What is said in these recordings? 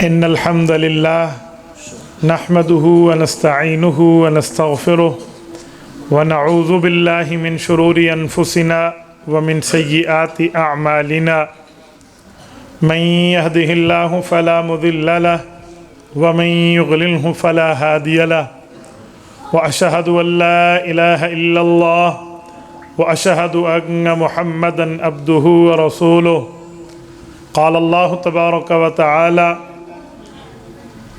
إن الحمد لله نحمده ونستعينه ونستغفره ونعوذ بالله من شرور أنفسنا ومن سيئات أعمالنا من يهده الله فلا مضل له ومن يضلله فلا هادي له وأشهد أن لا إله إلا الله وأشهد أن محمدا عبده ورسوله قال الله تبارك وتعالى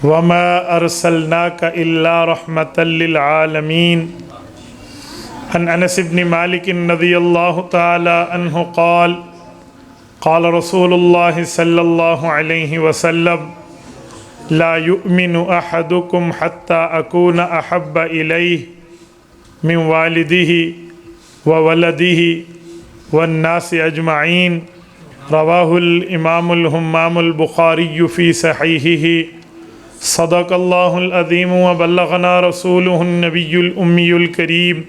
وما أرسلناك إلا رحمة للعالمين عن أنس بن مالك رضي الله تعالى عنه قال قال رسول الله صلى الله عليه وسلم لا يؤمن أحدكم حتى أكون أحب إليه من والده وولده والناس أجمعين رواه الإمام الهمام البخاري في صحيحه صدق الله العظيم وبلغنا رسوله النبي الأمي الكريم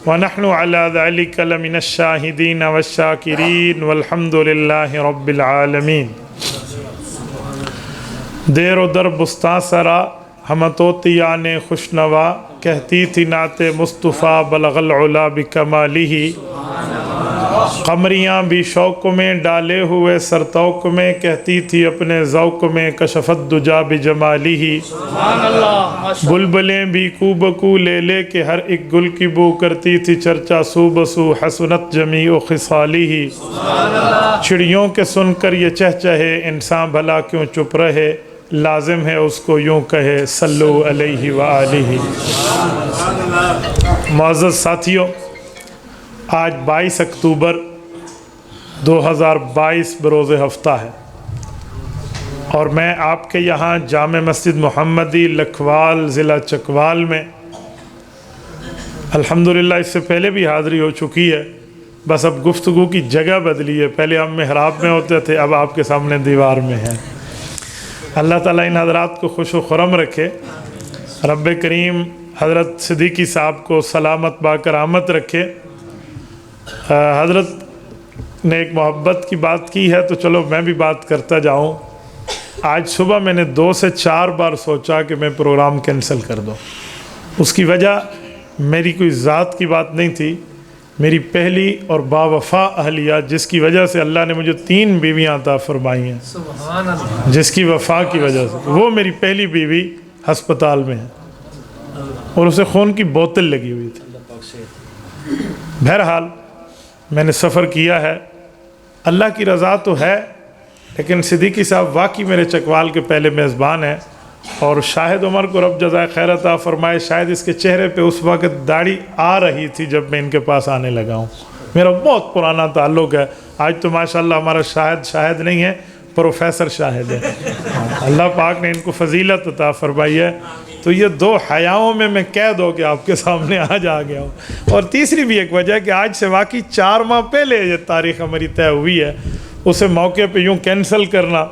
ونحن على ذلك لمن الشاهدين والشاكرين والحمد لله رب العالمين دیر و در بستاں سرا ہمتوتیان خوشنوا کہتی تھی نعت مصطفیٰ بلغ العلا بکمالہ قمریاں بھی شوق میں ڈالے ہوئے سرتوق میں کہتی تھی اپنے ذوق میں کشفت دجا بجمالہ بلبلیں بھی کو بکو لے لے کے ہر ایک گل کی بو کرتی تھی چرچا سو بسو حسنت جمیع خصالہ چڑیوں کے سن کر یہ چہچہے انسان بھلا کیوں چپ رہے لازم ہے اس کو یوں کہے صلو علیہ وآلہ معزز ساتھیوں، آج 22 اکتوبر 2022 بروز ہفتہ ہے اور میں آپ کے یہاں جامع مسجد محمدی لکھوال ضلع چکوال میں الحمدللہ اس سے پہلے بھی حاضری ہو چکی ہے، بس اب گفتگو کی جگہ بدلی ہے، پہلے ہم محراب میں ہوتے تھے، اب آپ کے سامنے دیوار میں ہیں۔ اللہ تعالیٰ ان حضرات کو خوش و خرم رکھے، رب کریم حضرت صدیقی صاحب کو سلامت باکرامت رکھے۔ حضرت نے ایک محبت کی بات کی ہے تو چلو میں بھی بات کرتا جاؤں۔ آج صبح میں نے 2 سے 4 بار سوچا کہ میں پروگرام کینسل کر دوں۔ اس کی وجہ میری کوئی ذات کی بات نہیں تھی، میری پہلی اور باوفا اہلیہ جس کی وجہ سے اللہ نے مجھے 3 بیویاں عطا فرمائی ہیں، سبحان اللہ، جس کی وفا کی وجہ سے وہ میری پہلی بیوی ہسپتال میں ہے اور اسے خون کی بوتل لگی ہوئی تھی۔ بہرحال میں نے سفر کیا ہے، اللہ کی رضا تو ہے، لیکن صدیقی صاحب واقعی میرے چکوال کے پہلے میزبان ہیں اور شاہد عمر کو رب جزائے خیر عطا فرمائے، شاید اس کے چہرے پہ اس وقت داڑھی آ رہی تھی جب میں ان کے پاس آنے لگا ہوں۔ میرا بہت پرانا تعلق ہے، آج تو ماشاءاللہ ہمارا شاہد نہیں ہے، پروفیسر شاہد ہے۔ اللہ پاک نے ان کو فضیلت عطا فرمائی ہے، تو یہ 2 حیاؤں میں قید ہو کے آپ کے سامنے آج آ گیا ہوں۔ اور تیسری بھی ایک وجہ ہے کہ آج سے واقعی 4 ماہ پہلے یہ تاریخ ہماری طے ہوئی ہے، اسے موقع پہ یوں کینسل کرنا،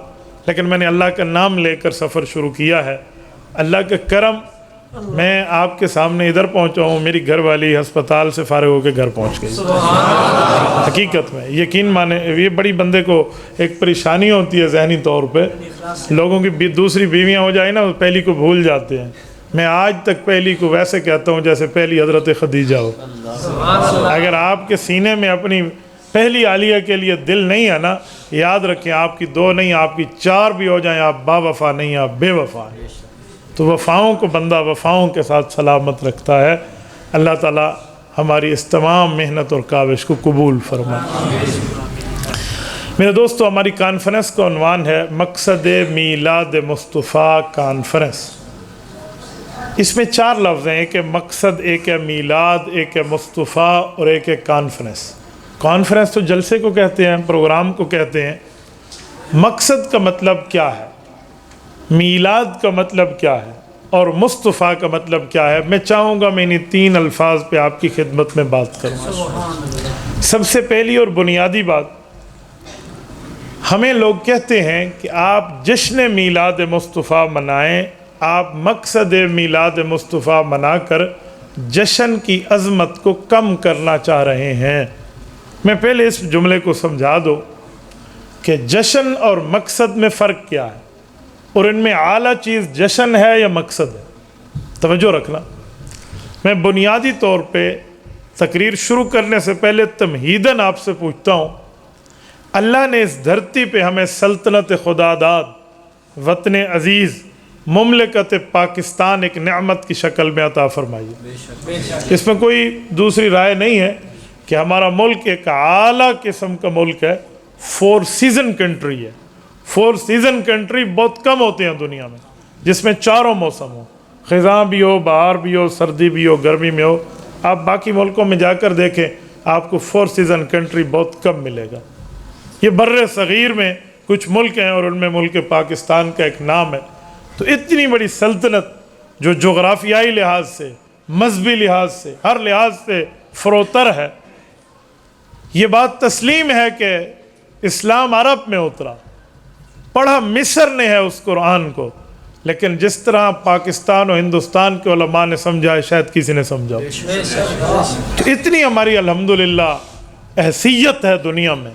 لیکن میں نے اللہ کا نام لے کر سفر شروع کیا ہے۔ اللہ کا کرم میں آپ کے سامنے ادھر پہنچا ہوں، میری گھر والی ہسپتال سے فارغ ہو کے گھر پہنچ گئی۔ حقیقت میں یقین مانے، یہ بڑی بندے کو ایک پریشانی ہوتی ہے ذہنی طور پہ، لوگوں کی دوسری بیویاں ہو جائیں نا پہلی کو بھول جاتے ہیں۔ میں آج تک پہلی کو ویسے کہتا ہوں جیسے پہلی حضرت خدیجہ ہو۔ اگر آپ کے سینے میں اپنی پہلی عالیہ کے لیے دل نہیں ہے نا، یاد رکھیں آپ کی 2 نہیں، آپ کی 4 بھی ہو جائیں، آپ با وفا نہیں، آپ بے وفا ہیں۔ تو وفاؤں کو بندہ وفاؤں کے ساتھ سلامت رکھتا ہے۔ اللہ تعالی ہماری اس تمام محنت اور کاوش کو قبول فرمائے۔ میرے دوستو، ہماری کانفرنس کا عنوان ہے مقصد میلاد مصطفیٰ کانفرنس۔ اس میں 4 لفظ ہیں، ایک ہے مقصد، ایک ہے میلاد، ایک ہے مصطفیٰ اور ایک ہے کانفرنس۔ کانفرنس تو جلسے کو کہتے ہیں، پروگرام کو کہتے ہیں۔ مقصد کا مطلب کیا ہے، میلاد کا مطلب کیا ہے اور مصطفیٰ کا مطلب کیا ہے، میں چاہوں گا میں انہیں 3 الفاظ پہ آپ کی خدمت میں بات کروں۔ سب سے پہلی اور بنیادی بات، ہمیں لوگ کہتے ہیں کہ آپ جشن میلاد مصطفیٰ منائیں، آپ مقصد میلاد مصطفیٰ منا کر جشن کی عظمت کو کم کرنا چاہ رہے ہیں۔ میں پہلے اس جملے کو سمجھا دوں کہ جشن اور مقصد میں فرق کیا ہے۔ اور ان میں اعلیٰ چیز جشن ہے یا مقصد ہے؟ توجہ رکھنا، میں بنیادی طور پہ تقریر شروع کرنے سے پہلے تمہیداً آپ سے پوچھتا ہوں، اللہ نے اس دھرتی پہ ہمیں سلطنت خدا داد، وطن عزیز، مملکت پاکستان ایک نعمت کی شکل میں عطا فرمائی ہے۔ اس میں کوئی دوسری رائے نہیں ہے کہ ہمارا ملک ایک اعلیٰ قسم کا ملک ہے، 4 سیزن کنٹری ہے۔ 4 سیزن کنٹری بہت کم ہوتے ہیں دنیا میں جس میں چاروں موسم ہوں، خزاں بھی ہو، بہار بھی ہو، سردی بھی ہو، گرمی میں ہو۔ آپ باقی ملکوں میں جا کر دیکھیں، آپ کو 4 سیزن کنٹری بہت کم ملے گا۔ یہ بر صغیر میں کچھ ملک ہیں اور ان میں ملک پاکستان کا ایک نام ہے۔ تو اتنی بڑی سلطنت جو جغرافیائی لحاظ سے، مذہبی لحاظ سے، ہر لحاظ سے فروتر ہے، یہ بات تسلیم ہے کہ اسلام عرب میں اترا، پڑھا مصر نے ہے اس قرآن کو، لیکن جس طرح پاکستان و ہندوستان کے علماء نے سمجھا ہے شاید کسی نے سمجھا۔ تو اتنی ہماری الحمدللہ حیثیت ہے دنیا میں،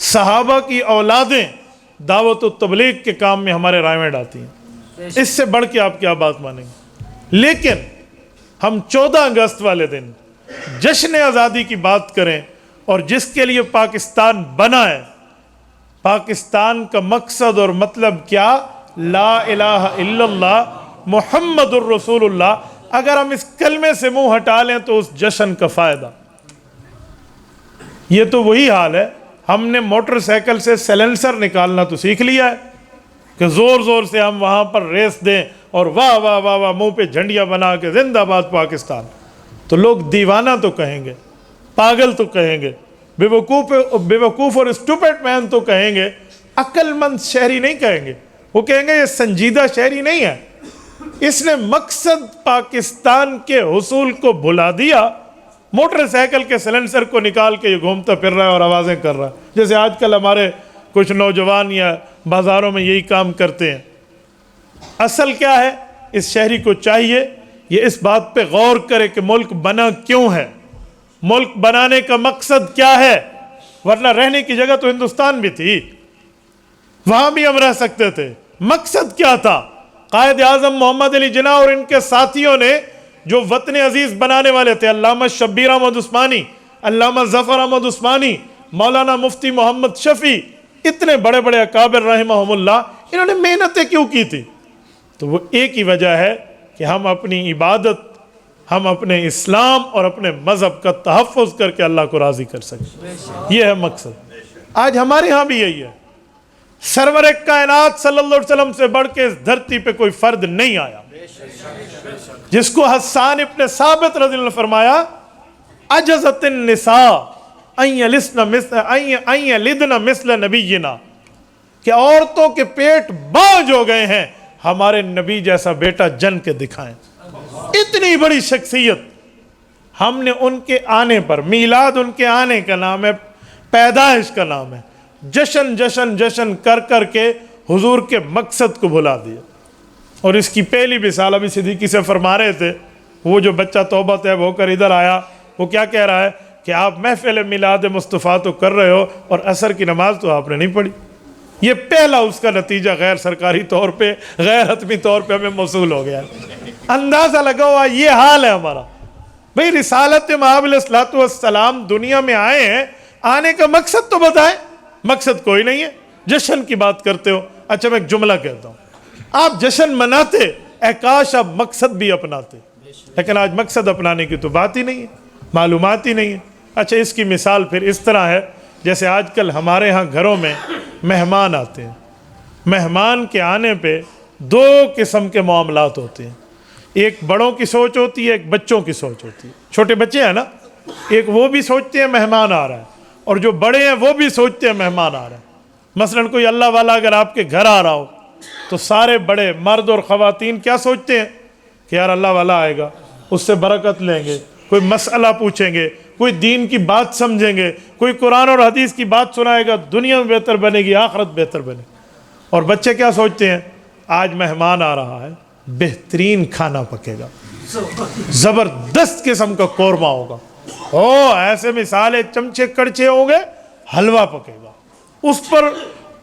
صحابہ کی اولادیں دعوت و تبلیغ کے کام میں ہمارے رائے میں ڈالتی ہیں، اس سے بڑھ کے آپ کیا بات مانیں گے؟ لیکن ہم 14 اگست والے دن جشن آزادی کی بات کریں، اور جس کے لیے پاکستان بنا ہے، پاکستان کا مقصد اور مطلب کیا؟ لا الہ الا اللہ محمد الرسول اللہ۔ اگر ہم اس کلمے سے منہ ہٹا لیں تو اس جشن کا فائدہ، یہ تو وہی حال ہے، ہم نے موٹر سائیکل سے سیلنسر نکالنا تو سیکھ لیا ہے کہ زور زور سے ہم وہاں پر ریس دیں اور واہ واہ واہ واہ منہ پہ جھنڈیاں بنا کے زندہ باد پاکستان، تو لوگ دیوانہ تو کہیں گے، پاگل تو کہیں گے، بے وقوف اور اسٹوپڈ مین تو کہیں گے، عقل مند شہری نہیں کہیں گے، وہ کہیں گے یہ سنجیدہ شہری نہیں ہے، اس نے مقصد پاکستان کے حصول کو بھلا دیا، موٹر سائیکل کے سیلنسر کو نکال کے یہ گھومتا پھر رہا ہے اور آوازیں کر رہا ہے، جیسے آج کل ہمارے کچھ نوجوان یا بازاروں میں یہی کام کرتے ہیں۔ اصل کیا ہے؟ اس شہری کو چاہیے یہ اس بات پہ غور کرے کہ ملک بنا کیوں ہے، ملک بنانے کا مقصد کیا ہے، ورنہ رہنے کی جگہ تو ہندوستان بھی تھی، وہاں بھی ہم رہ سکتے تھے۔ مقصد کیا تھا؟ قائد اعظم محمد علی جناح اور ان کے ساتھیوں نے جو وطن عزیز بنانے والے تھے، علامہ شبیر احمد عثمانی، علامہ ظفر احمد عثمانی، مولانا مفتی محمد شفیع، اتنے بڑے بڑے اکابر رحمہم اللہ، انہوں نے محنتیں کیوں کی تھی؟ تو وہ ایک ہی وجہ ہے کہ ہم اپنی عبادت، ہم اپنے اسلام اور اپنے مذہب کا تحفظ کر کے اللہ کو راضی کر سکیں، یہ ہے مقصد۔ آج ہمارے ہاں بھی یہی ہے، سرور کائنات صلی اللہ علیہ وسلم سے بڑھ کے اس دھرتی پہ کوئی فرد نہیں آیا، جس کو حسان ابن ثابت رضی اللہ عنہ نے فرمایا، عجزت النساء ان یلدن مثل نبینا، کہ عورتوں کے پیٹ بانجھ ہو گئے ہیں، ہمارے نبی جیسا بیٹا جن کے دکھائیں۔ اتنی بڑی شخصیت، ہم نے ان کے آنے پر، میلاد ان کے آنے کا نام ہے، پیدائش کا نام ہے، جشن جشن جشن کر کر کے حضور کے مقصد کو بھلا دیا۔ اور اس کی پہلی مثال ابھی صدیقی سے فرما رہے تھے، وہ جو بچہ توبہ طیب ہو کر ادھر آیا، وہ کیا کہہ رہا ہے کہ آپ محفل میلاد مصطفیٰ تو کر رہے ہو اور عصر کی نماز تو آپ نے نہیں پڑھی۔ یہ پہلا اس کا نتیجہ غیر سرکاری طور پہ، غیر حتمی طور پہ ہمیں موصول ہو گیا ہے۔ اندازہ لگا ہوا یہ حال ہے ہمارا۔ بھئی رسالت مآب علیہ الصلوۃ والسلام دنیا میں آئے ہیں، آنے کا مقصد تو بتائیں، مقصد کوئی نہیں ہے، جشن کی بات کرتے ہو۔ اچھا میں ایک جملہ کہتا ہوں، آپ جشن مناتے، اے کاش آپ مقصد بھی اپناتے، لیکن آج مقصد اپنانے کی تو بات ہی نہیں ہے، معلومات ہی نہیں ہے۔ اچھا اس کی مثال پھر اس طرح ہے، جیسے آج کل ہمارے ہاں گھروں میں مہمان آتے ہیں، مہمان کے آنے پہ 2 قسم کے معاملات ہوتے ہیں، ایک بڑوں کی سوچ ہوتی ہے، ایک بچوں کی سوچ ہوتی ہے۔ چھوٹے بچے ہیں نا، ایک وہ بھی سوچتے ہیں مہمان آ رہا ہے، اور جو بڑے ہیں وہ بھی سوچتے ہیں مہمان آ رہا ہے۔ مثلاً کوئی اللہ والا اگر آپ کے گھر آ رہا ہو تو سارے بڑے مرد اور خواتین کیا سوچتے ہیں کہ یار اللہ والا آئے گا، اس سے برکت لیں گے، کوئی مسئلہ پوچھیں گے، کوئی دین کی بات سمجھیں گے، کوئی قرآن اور حدیث کی بات سنائے گا، دنیا میں بہتر بنے گی، آخرت بہتر بنے گی۔ اور بچے کیا سوچتے ہیں؟ آج مہمان آ رہا ہے، بہترین کھانا پکے گا، زبردست قسم کا قورمہ ہوگا، ایسے مثالیں چمچے کڑچے ہوں گے، حلوہ پکے گا، اس پر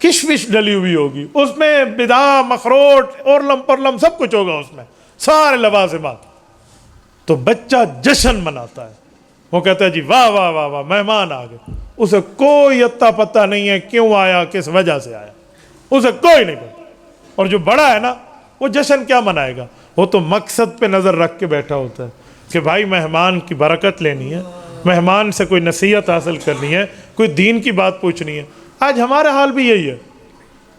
کشمش ڈلی ہوئی ہوگی، اس میں بادام، اخروٹ، اورلم پرلم سب کچھ ہوگا، اس میں سارے لوازمات. تو بچہ جشن مناتا ہے، وہ کہتا ہے جی واہ واہ واہ واہ مہمان آ گئے. اسے کوئی اتا پتہ نہیں ہے کیوں آیا، کس وجہ سے آیا، اسے کوئی نہیں پتا. اور جو بڑا ہے نا، وہ جشن کیا منائے گا؟ وہ تو مقصد پہ نظر رکھ کے بیٹھا ہوتا ہے کہ بھائی مہمان کی برکت لینی ہے، مہمان سے کوئی نصیحت حاصل کرنی ہے، کوئی دین کی بات پوچھنی ہے. آج ہمارا حال بھی یہی ہے،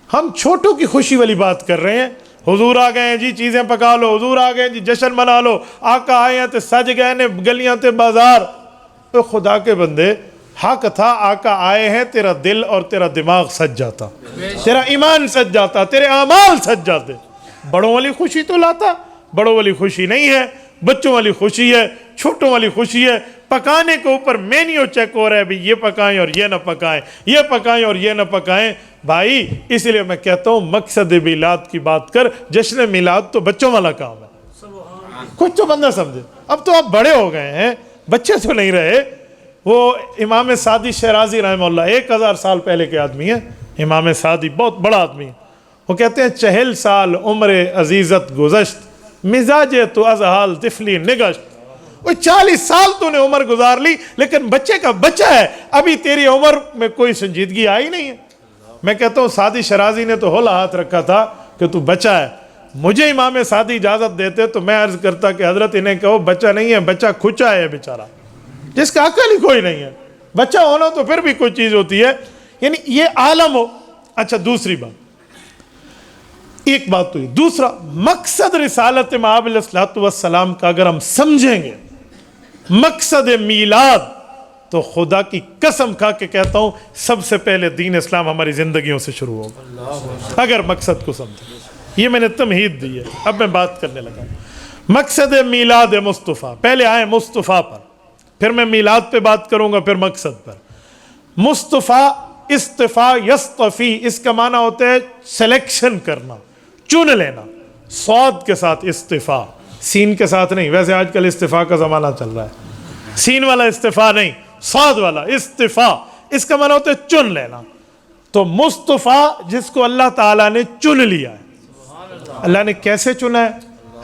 ہم چھوٹوں کی خوشی والی بات کر رہے ہیں. حضور آ گئے ہیں جی چیزیں پکا لو، حضور آ گئے ہیں جی جشن منا لو، آقا آئے ہیں تے سج گئے نے گلیاں تے بازار. تو خدا کے بندے، حق تھا آقا آئے ہیں، تیرا دل اور تیرا دماغ سج جاتا، تیرا ایمان سج جاتا، تیرے اعمال سج جاتے. بڑوں والی خوشی تو لاتا، بڑوں والی خوشی نہیں ہے، بچوں والی خوشی ہے، چھوٹوں والی خوشی ہے. پکانے کے اوپر مینیو چیک ہو رہا ہے، بھی یہ پکائیں اور یہ نہ پکائیں، یہ پکائیں اور یہ نہ پکائیں. بھائی اس لیے میں کہتا ہوں مقصد میلاد کی بات کر، جشن میلاد تو بچوں والا کام ہے. کچھ تو بندہ سمجھے. اب تو آپ بڑے ہو گئے ہیں، بچے تو نہیں رہے. وہ امام سعدی شیرازی رحمہ اللہ 1000 سال پہلے کے آدمی ہیں. امام سعدی بہت بڑا آدمی ہے. وہ کہتے ہیں 40 سال عمر عزیزت گزشت، مزاج تو از حال طفلی نگشت. وہ 40 سال تو نے عمر گزار لی، لیکن بچے کا بچہ ہے، ابھی تیری عمر میں کوئی سنجیدگی آئی نہیں ہے. میں کہتا ہوں سعدی شیرازی نے تو ہولا ہاتھ رکھا تھا کہ تو بچہ ہے. مجھے امام سعدی اجازت دیتے تو میں عرض کرتا کہ حضرت انہیں کہو بچہ نہیں ہے، بچہ کھچا ہے بیچارہ، جس کا عقل ہی کوئی نہیں ہے. بچہ ہونا تو پھر بھی کوئی چیز ہوتی ہے، یعنی یہ عالم ہو. اچھا دوسری بات، ایک بات تو یہ، دوسرا مقصد رسالت مآب علیہ الصلوۃ والسلام کا اگر ہم سمجھیں گے، مقصد میلاد، تو خدا کی قسم کھا کے کہتا ہوں سب سے پہلے دین اسلام ہماری زندگیوں سے شروع ہوگا اگر مقصد کو سمجھیں. یہ میں نے تمہید دی ہے، اب میں بات کرنے لگا. مقصد میلاد مصطفیٰ، پہلے آئے مصطفیٰ پر، پھر میں میلاد پہ بات کروں گا، پھر مقصد پر. مصطفیٰ، اصطفاء یصطفی، اس کا معنی ہوتا ہے سلیکشن کرنا، چن لینا. صاد کے ساتھ اصطفاء، سین کے ساتھ نہیں. ویسے آج کل استفاء کا زمانہ چل رہا ہے، سین والا استفاء نہیں، صاد والا اصطفاء. اس کا معنی ہوتا ہے چن لینا. تو مصطفیٰ جس کو اللہ تعالیٰ نے چن لیا ہے. اللہ نے کیسے چنا ہے؟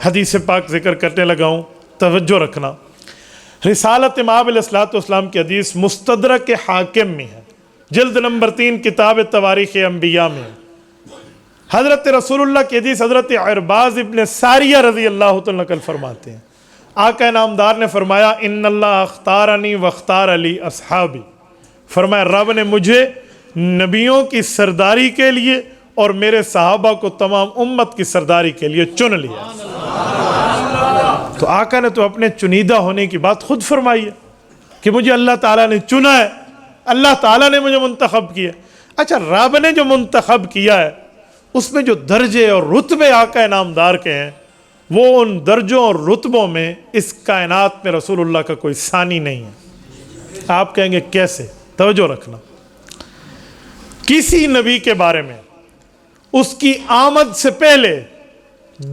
حدیث پاک ذکر کرنے لگا ہوں، توجہ رکھنا. رسالت مآب علیہ الصلوۃ والسلام کی حدیث مستدرک حاکم میں ہے، جلد نمبر 3 کتاب تواریخ انبیاء میں. حضرت رسول اللہ کی حدیث حضرت عرباض ابن ساریہ رضی اللہ تعالیٰ نقل فرماتے ہیں. آقا نامدار نے فرمایا ان اللہ اختارنی واختار علی اصحابی، فرمایا رب نے مجھے نبیوں کی سرداری کے لیے اور میرے صحابہ کو تمام امت کی سرداری کے لیے چن لیا. تو آقا نے تو اپنے چنیدہ ہونے کی بات خود فرمائی ہے کہ مجھے اللہ تعالیٰ نے چنا ہے، اللہ تعالیٰ نے مجھے منتخب کیا. اچھا رب نے جو منتخب کیا ہے اس میں جو درجے اور رتبے آقا نامدار کے ہیں، وہ ان درجوں اور رتبوں میں اس کائنات میں رسول اللہ کا کوئی ثانی نہیں ہے. آپ کہیں گے کیسے؟ توجہ رکھنا. کسی نبی کے بارے میں اس کی آمد سے پہلے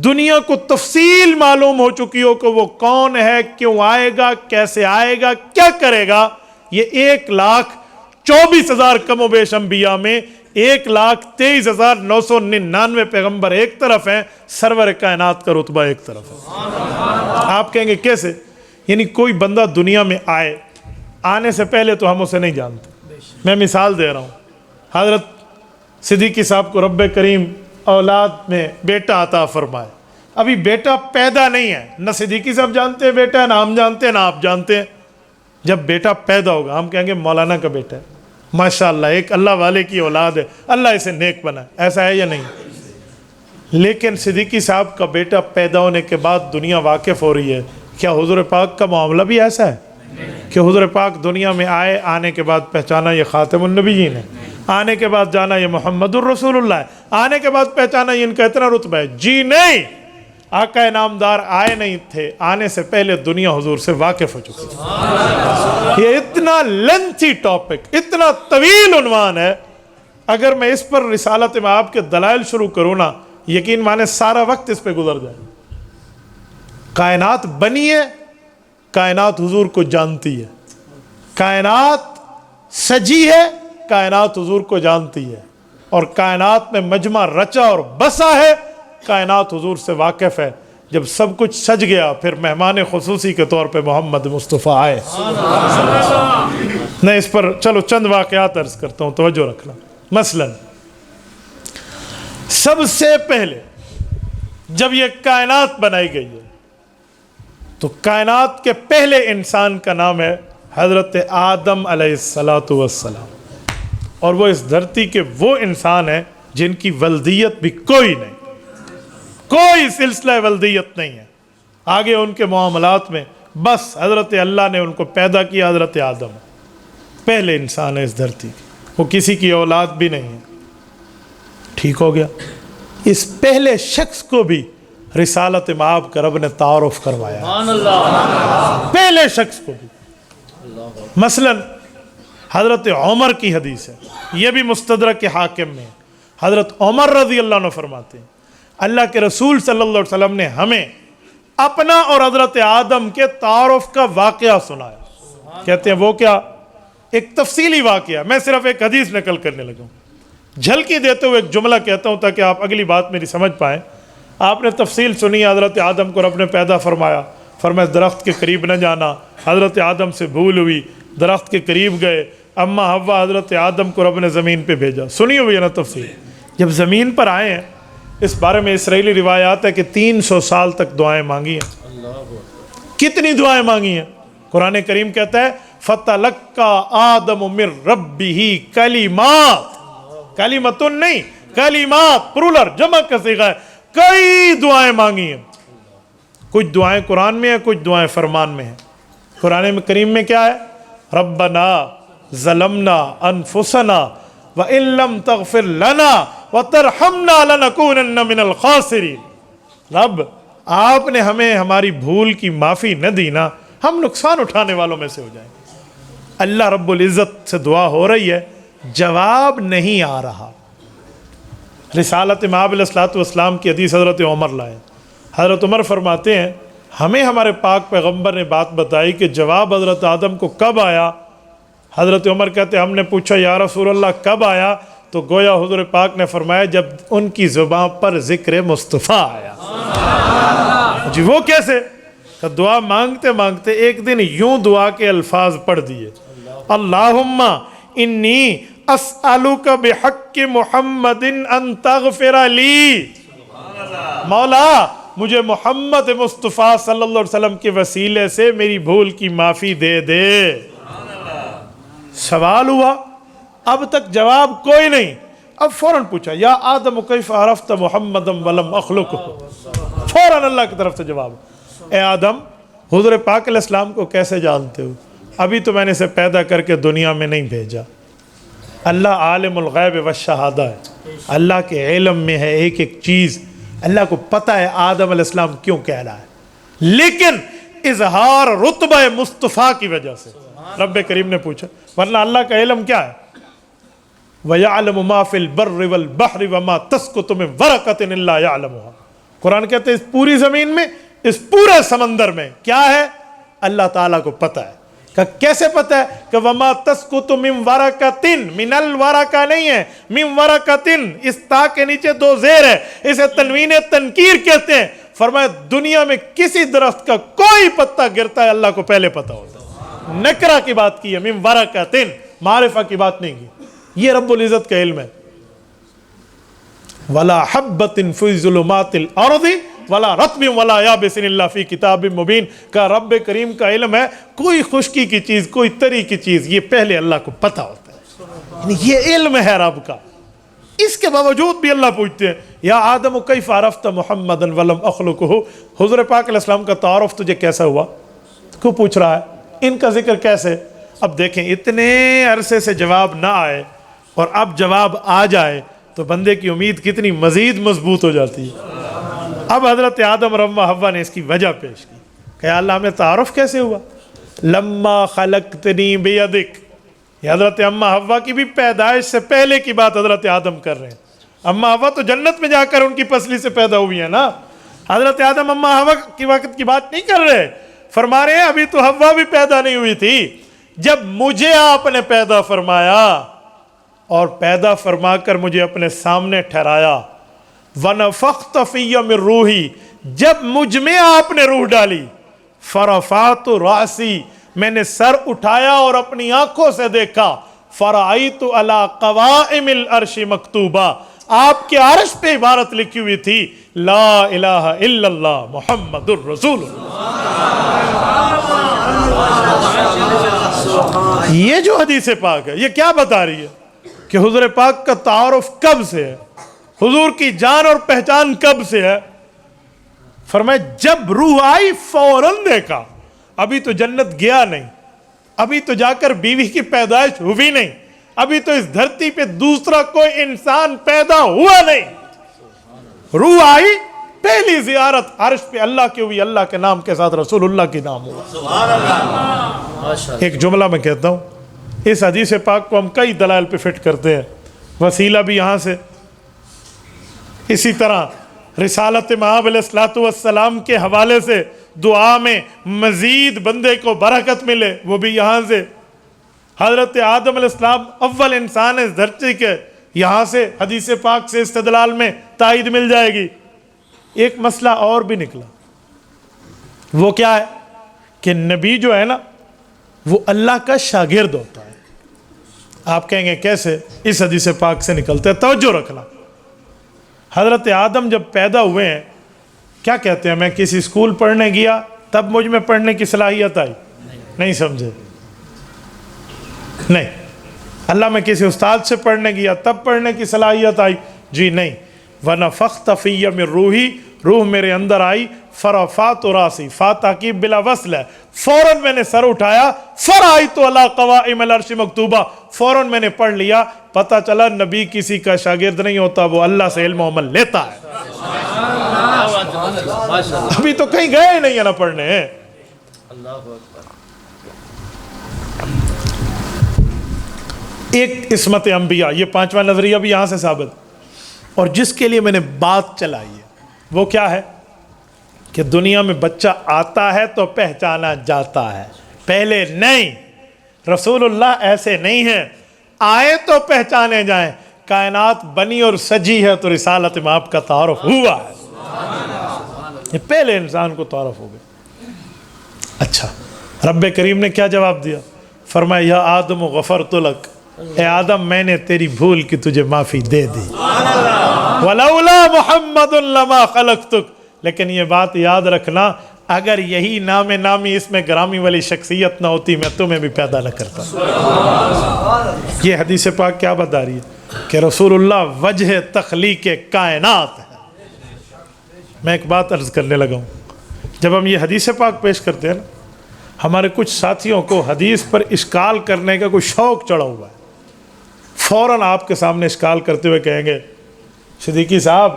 دنیا کو تفصیل معلوم ہو چکی ہو کہ وہ کون ہے، کیوں آئے گا، کیسے آئے گا، کیا کرے گا. یہ 1,24,000 کم و بیش انبیاء میں 1,23,999 پیغمبر ایک طرف ہیں، سرور کائنات کا رتبہ ایک طرف ہے. آپ کہیں گے کیسے؟ یعنی کوئی بندہ دنیا میں آئے، آنے سے پہلے تو ہم اسے نہیں جانتے. میں مثال دے رہا ہوں. حضرت صدیقی صاحب کو رب کریم اولاد میں بیٹا عطا فرمائے. ابھی بیٹا پیدا نہیں ہے، نہ صدیقی صاحب جانتے ہیں بیٹا ہے، نہ ہم جانتے ہیں، نہ آپ جانتے ہیں. جب بیٹا پیدا ہوگا ہم کہیں گے مولانا کا بیٹا ہے، ماشاءاللہ ایک اللہ والے کی اولاد ہے، اللہ اسے نیک بنا. ایسا ہے یا نہیں؟ لیکن صدیقی صاحب کا بیٹا پیدا ہونے کے بعد دنیا واقف ہو رہی ہے. کیا حضور پاک کا معاملہ بھی ایسا ہے کہ حضور پاک دنیا میں آئے، آنے کے بعد پہچانا یہ خاتم النبیین ہے، آنے کے بعد جانا یہ محمد الرسول اللہ ہے، آنے کے بعد پہچانا یہ ان کا اتنا رتبہ ہے؟ جی نہیں. آقا نامدار آئے نہیں تھے، آنے سے پہلے دنیا حضور سے واقف ہو چکی تھی. یہ اتنا لینتھی ٹاپک، اتنا طویل عنوان ہے. اگر میں اس پر رسالت میں آپ کے دلائل شروع کروں نا، یقین مانے سارا وقت اس پہ گزر جائے. کائنات بنی ہے، کائنات حضور کو جانتی ہے. کائنات سجی ہے، کائنات حضور کو جانتی ہے. اور کائنات میں مجمع رچا اور بسا ہے، کائنات حضور سے واقف ہے۔ جب سب کچھ سج گیا پھر مہمان خصوصی کے طور پہ محمد مصطفیٰ آئے۔ میں اس پر چلو چند واقعات عرض کرتا ہوں، توجہ رکھنا۔ مثلا سب سے پہلے جب یہ کائنات بنائی گئی ہے تو کائنات کے پہلے انسان کا نام ہے حضرت آدم علیہ السلام، اور وہ اس دھرتی کے وہ انسان ہیں جن کی ولدیت بھی کوئی نہیں، کوئی سلسلہ ولدیت نہیں ہے آگے ان کے معاملات میں، بس حضرت اللہ نے ان کو پیدا کیا، حضرت آدم پہلے انسان ہے اس دھرتی کی، وہ کسی کی اولاد بھی نہیں ہے۔ ٹھیک ہو گیا، اس پہلے شخص کو بھی رسالت مآب کا رب نے تعارف کروایا، پہلے شخص کو بھی۔ مثلا حضرت عمر کی حدیث ہے، یہ بھی مستدرک حاکم میں ہے، حضرت عمر رضی اللہ عنہ فرماتے ہیں اللہ کے رسول صلی اللہ علیہ وسلم نے ہمیں اپنا اور حضرت آدم کے تعارف کا واقعہ سنایا۔ کہتے ہیں وہ کیا؟ ایک تفصیلی واقعہ، میں صرف ایک حدیث نقل کرنے لگا ہوں، جھلکی دیتے ہوئے ایک جملہ کہتا ہوں تاکہ آپ اگلی بات میری سمجھ پائیں۔ آپ نے تفصیل سنی، حضرت آدم کو رب نے پیدا فرمایا، فرمایا درخت کے قریب نہ جانا، حضرت آدم سے بھول ہوئی، درخت کے قریب گئے، اما حوا حضرت آدم کو رب نے زمین پہ بھیجا، سنی ہوئی ہے نا تفصیل۔ جب زمین پر آئے ہیں، اس بارے میں اسرائیلی روایات ہے کہ 300 سال تک دعائیں مانگی ہیں۔ کتنی دعائیں مانگی ہیں؟ قرآن کریم کہتا ہے فَتَلَقَّى آدَمُ مِن رَبِّهِ کَلِمَاتٍ، کلمتن نہیں، کلمات پرولر جمع کا صیغہ ہے، کئی دعائیں مانگی ہیں۔ کچھ دعائیں قرآن میں ہیں، کچھ دعائیں فرمان میں ہیں۔ قرآن کریم میں کیا ہے؟ ربنا ظلمنا انفسنا وان لم تغفر لنا وترحمنا لنکونن من الخاسرین۔ رب آپ نے ہمیں ہماری بھول کی معافی نہ دی نا، ہم نقصان اٹھانے والوں میں سے ہو جائیں گے۔ اللہ رب العزت سے دعا ہو رہی ہے، جواب نہیں آ رہا۔ رسالت مآب علیہ الصلوۃ والسلام کی حدیث حضرت عمر لائے، حضرت عمر فرماتے ہیں ہمیں ہمارے پاک پیغمبر نے بات بتائی کہ جواب حضرت آدم کو کب آیا؟ حضرت عمر کہتے ہیں ہم نے پوچھا یا رسول اللہ کب آیا؟ تو گویا حضور پاک نے فرمایا جب ان کی زبان پر ذکر مصطفیٰ آیا۔ جی وہ کیسے؟ کہ دعا مانگتے مانگتے ایک دن یوں دعا کے الفاظ پڑھ دیے، اللہم انی اسألک بحق محمد ان تغفر لی، مولا مجھے محمد مصطفیٰ صلی اللہ علیہ وسلم کے وسیلے سے میری بھول کی معافی دے دے۔ سوال ہوا، اب تک جواب کوئی نہیں، اب فوراً پوچھا یا آدم کیف عرفت محمدا ولم اخلقہ، فوراً اللہ کی طرف سے جواب، اے آدم حضور پاک علیہ السلام کو کیسے جانتے ہو؟ ابھی تو میں نے اسے پیدا کر کے دنیا میں نہیں بھیجا۔ اللہ عالم الغیب والشہادہ ہے، اللہ کے علم میں ہے ایک ایک چیز، اللہ کو پتہ ہے آدم علیہ السلام کیوں کہلا ہے، لیکن اظہار رتبہ مصطفیٰ کی وجہ سے رب کریم نے پوچھا، ورنہ اللہ کا علم کیا ہے؟ وَيَعْلَمُ مَا فِي الْبَرِّ وَالْبَحْرِ وَمَا تَسْقُطُ مِن وَرَقَةٍ إِلَّا يَعْلَمُهَا۔ قرآن کہتے ہیں اس پوری زمین میں، اس پورے سمندر میں کیا ہے اللہ تعالیٰ کو پتہ ہے۔ کہ کیسے پتہ ہے؟ کہ وَمَا تَسْقُطُ مِن وَرَقَةٍ، من الورقہ نہیں ہے، من ورقةٍ، اس تا کے نیچے دو زیر ہے، اسے تنوین تنکیر کہتے ہیں۔ فرمایا دنیا میں کسی درخت کا کوئی پتا گرتا ہے اللہ کو پہلے پتہ ہوتا ہے، نکرہ کی بات کی ہے، من ورقةٍ، معرفہ کی بات نہیں کی، یہ رب العزت کا علم ہے۔ وَلَا حَبَّةٍ فِي ظُلُمَاتِ الْأَرْضِ وَلَا رَطْبٍ وَلَا يَابِسٍ إِلَّا فِي كِتَابٍ مُبِينٍ۔ کا رب کریم کا علم ہے، کوئی خشکی کی چیز، کوئی تری کی چیز، یہ پہلے اللہ کو پتہ ہوتا ہے، یعنی یہ علم ہے رب کا۔ اس کے باوجود بھی اللہ پوچھتے ہیں یا آدم کیف عرفت محمدا ولم اخلقہ، حضور پاک علیہ السلام کا تعارف تجھے کیسا ہوا؟ کیوں پوچھ رہا ہے؟ ان کا ذکر کیسے؟ اب دیکھیں اتنے عرصے سے جواب نہ آئے اور اب جواب آ جائے تو بندے کی امید کتنی مزید مضبوط ہو جاتی ہے۔ اب حضرت آدم اور اما حوا نے اس کی وجہ پیش کی کہ اللہ ہمیں تعارف کیسے ہوا؟ لما خلقتنی بیدک، یہ حضرت اما حوا کی بھی پیدائش سے پہلے کی بات حضرت آدم کر رہے ہیں۔ اما حوا تو جنت میں جا کر ان کی پسلی سے پیدا ہوئی ہے نا، حضرت آدم اما حوا کی وقت کی بات نہیں کر رہے، فرما رہے ہیں ابھی تو حوا بھی پیدا نہیں ہوئی تھی، جب مجھے آپ نے پیدا فرمایا اور پیدا فرما کر مجھے اپنے سامنے ٹھہرایا. وَنَفَخْتَ فِيَّ مِن رُوحِي، جب مجھ میں آپ نے روح ڈالی. فَرَفَعْتُ رَأْسِي، میں نے سر اٹھایا اور اپنی آنکھوں سے دیکھا. فَرَأَيْتُ عَلَىٰ قَوَائِمِ الْعَرْشِ مَكْتُوبًا، آپ کے عرش پہ عبارت لکھی ہوئی تھی، لا الہ الا اللہ محمد الرسول اللہ. یہ جو حدیث پاک ہے یہ کیا بتا رہی ہے کہ حضور پاک کا تعارف کب سے ہے، حضور کی جان اور پہچان کب سے ہے؟ فرمایا جب روح آئی فوراً دیکھا. ابھی تو جنت گیا نہیں، ابھی تو جا کر بیوی کی پیدائش ہوئی نہیں، ابھی تو اس دھرتی پہ دوسرا کوئی انسان پیدا ہوا نہیں. روح آئی، پہلی زیارت عرش پہ اللہ کی ہوئی، اللہ کے نام کے ساتھ رسول اللہ کی نام ہوا. ایک جملہ میں کہتا ہوں، اس حدیث پاک کو ہم کئی دلائل پہ فٹ کرتے ہیں. وسیلہ بھی یہاں سے، اسی طرح رسالت مآب علیہ السلام کے حوالے سے دعا میں مزید بندے کو برکت ملے، وہ بھی یہاں سے. حضرت آدم علیہ السلام اول انسان اس دھرتی کے، یہاں سے حدیث پاک سے استدلال میں تائید مل جائے گی. ایک مسئلہ اور بھی نکلا، وہ کیا ہے کہ نبی جو ہے نا وہ اللہ کا شاگرد ہوتا ہے. آپ کہیں گے کیسے؟ اس حدیث پاک سے نکلتے ہیں. توجہ رکھنا، حضرت آدم جب پیدا ہوئے ہیں کیا کہتے ہیں؟ میں کسی اسکول پڑھنے گیا تب مجھ میں پڑھنے کی صلاحیت آئی؟ نہیں سمجھے؟ نہیں. اللہ میں کسی استاد سے پڑھنے گیا تب پڑھنے کی صلاحیت آئی؟ جی نہیں. وَنَفَخْتَ فِيَّ مِن رُوحِي، روح میرے اندر آئی. فَرَفَعْتُ رَأْسِي، فا تاکیب بلا وصل ہے، فوراً میں نے سر اٹھایا. فَرَأَيْتُ عَلَىٰ قَوَائِمِ الْعَرْشِ مَكْتُوبًا، فوراً میں نے پڑھ لیا. پتہ چلا نبی کسی کا شاگرد نہیں ہوتا، وہ اللہ سے علم و عمل لیتا ہے. ابھی تو کہیں گئے ہی نہیں ہے نا پڑھنے. ایک عصمت انبیاء، یہ پانچواں نظریہ بھی یہاں سے ثابت، اور جس کے لیے میں نے بات چلائی ہے وہ کیا ہے کہ دنیا میں بچہ آتا ہے تو پہچانا جاتا ہے، پہلے نہیں. رسول اللہ ایسے نہیں ہیں، آئے تو پہچانے جائیں. کائنات بنی اور سجی ہے تو رسالت میں آپ کا تعارف ہوا ہے. یہ پہلے انسان کو تعارف ہو گیا. اچھا، رب کریم نے کیا جواب دیا؟ فرمایا یا آدم غفرت لک، اے آدم میں نے تیری بھول کی تجھے معافی دے دی. ولولا محمد لما خلقتک، لیکن یہ بات یاد رکھنا اگر یہی نام نامی اس میں گرامی والی شخصیت نہ ہوتی میں تمہیں بھی پیدا نہ کرتا. یہ حدیث پاک کیا بتا رہی ہے کہ رسول اللہ وجہ تخلیق کائنات ہے. میں ایک بات عرض کرنے لگا ہوں، جب ہم یہ حدیث پاک پیش کرتے ہیں نا، ہمارے کچھ ساتھیوں کو حدیث پر اشکال کرنے کا کوئی شوق چڑھا ہوا ہے. فوراً آپ کے سامنے اشکال کرتے ہوئے کہیں گے صدیقی صاحب،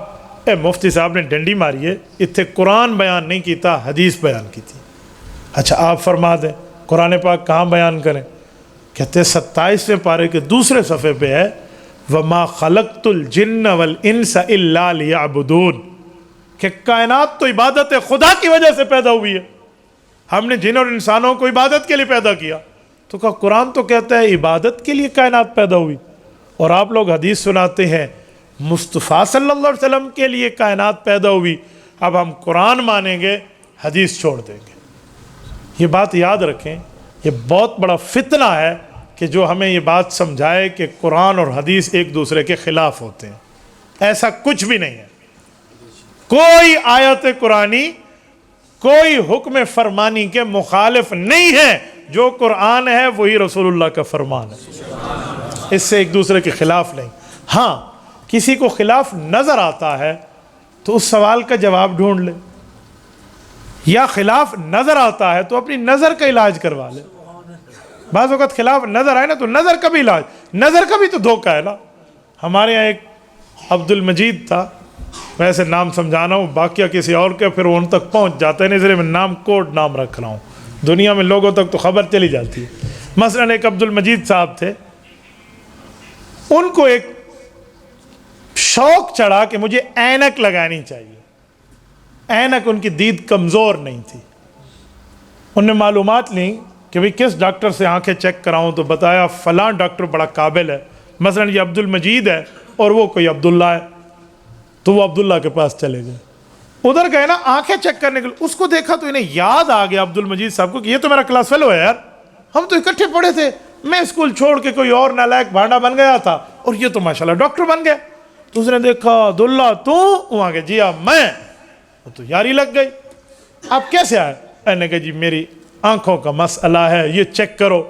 اے مفتی صاحب نے ڈنڈی ماری ہے، اتنے قرآن بیان نہیں کیتا، حدیث بیان کی تھی. اچھا آپ فرما دیں قرآن پاک کہاں بیان کریں؟ کہتے 27ویں پارے کے دوسرے صفحے پہ ہے وَمَا خَلَقْتُ الْجِنَّ وَالْإِنسَ إِلَّا لِيَعْبُدُونَ، کہ کائنات تو عبادت خدا کی وجہ سے پیدا ہوئی ہے، ہم نے جن اور انسانوں کو عبادت کے لیے پیدا کیا. تو کہا قرآن تو کہتا ہے عبادت کے لیے کائنات پیدا ہوئی، اور آپ لوگ حدیث سناتے ہیں مصطفیٰ صلی اللہ علیہ وسلم کے لیے کائنات پیدا ہوئی. اب ہم قرآن مانیں گے، حدیث چھوڑ دیں گے. یہ بات یاد رکھیں، یہ بہت بڑا فتنہ ہے کہ جو ہمیں یہ بات سمجھائے کہ قرآن اور حدیث ایک دوسرے کے خلاف ہوتے ہیں. ایسا کچھ بھی نہیں ہے. کوئی آیت قرآنی، کوئی حکم فرمانی کے مخالف نہیں ہے. جو قرآن ہے وہی رسول اللہ کا فرمان ہے، اس سے ایک دوسرے کے خلاف نہیں. ہاں کسی کو خلاف نظر آتا ہے تو اس سوال کا جواب ڈھونڈ لے، یا خلاف نظر آتا ہے تو اپنی نظر کا علاج کروا لے. بعض اوقات خلاف نظر آئے نا تو نظر کا بھی علاج، نظر کا بھی تو دھوکہ ہے نا. ہمارے یہاں ایک عبد المجید تھا، ویسے نام سمجھانا ہوں باقیہ کسی اور کے پھر ان تک پہنچ جاتا ہے، نہیں صرف میں نام کوڈ نام رکھ رہا ہوں، دنیا میں لوگوں تک تو خبر چلی جاتی ہے. مثلا ایک عبد المجید صاحب تھے، ان کو ایک شوق چڑھا کہ مجھے اینک لگانی چاہیے. اینک ان کی دید کمزور نہیں تھی. انہوں نے معلومات لیں کہ بھئی کس ڈاکٹر سے آنکھیں چیک کراؤں، تو بتایا فلاں ڈاکٹر بڑا قابل ہے، مثلا یہ عبد المجید ہے اور وہ کوئی عبداللہ ہے، تو وہ عبداللہ کے پاس چلے گئے، ادھر گئے نا آنکھیں چیک کرنے کے لیے، اس کو دیکھا تو انہیں یاد آ گیا عبد المجید صاحب کو کہ یہ تو میرا کلاس فیلو ہے یار، ہم تو اکٹھے پڑھے تھے، میں اسکول چھوڑ کے کوئی اور نالائق بھانڈا بن گیا تھا اور یہ تو ماشاءاللہ ڈاکٹر بن گئے۔ تو اس نے دیکھا عبداللہ تو وہاں کے جی ہاں میں، تو یاری لگ گئی۔ آپ کیسے آئے؟ میں نے کہا جی میری آنکھوں کا مسئلہ ہے، یہ چیک کرو۔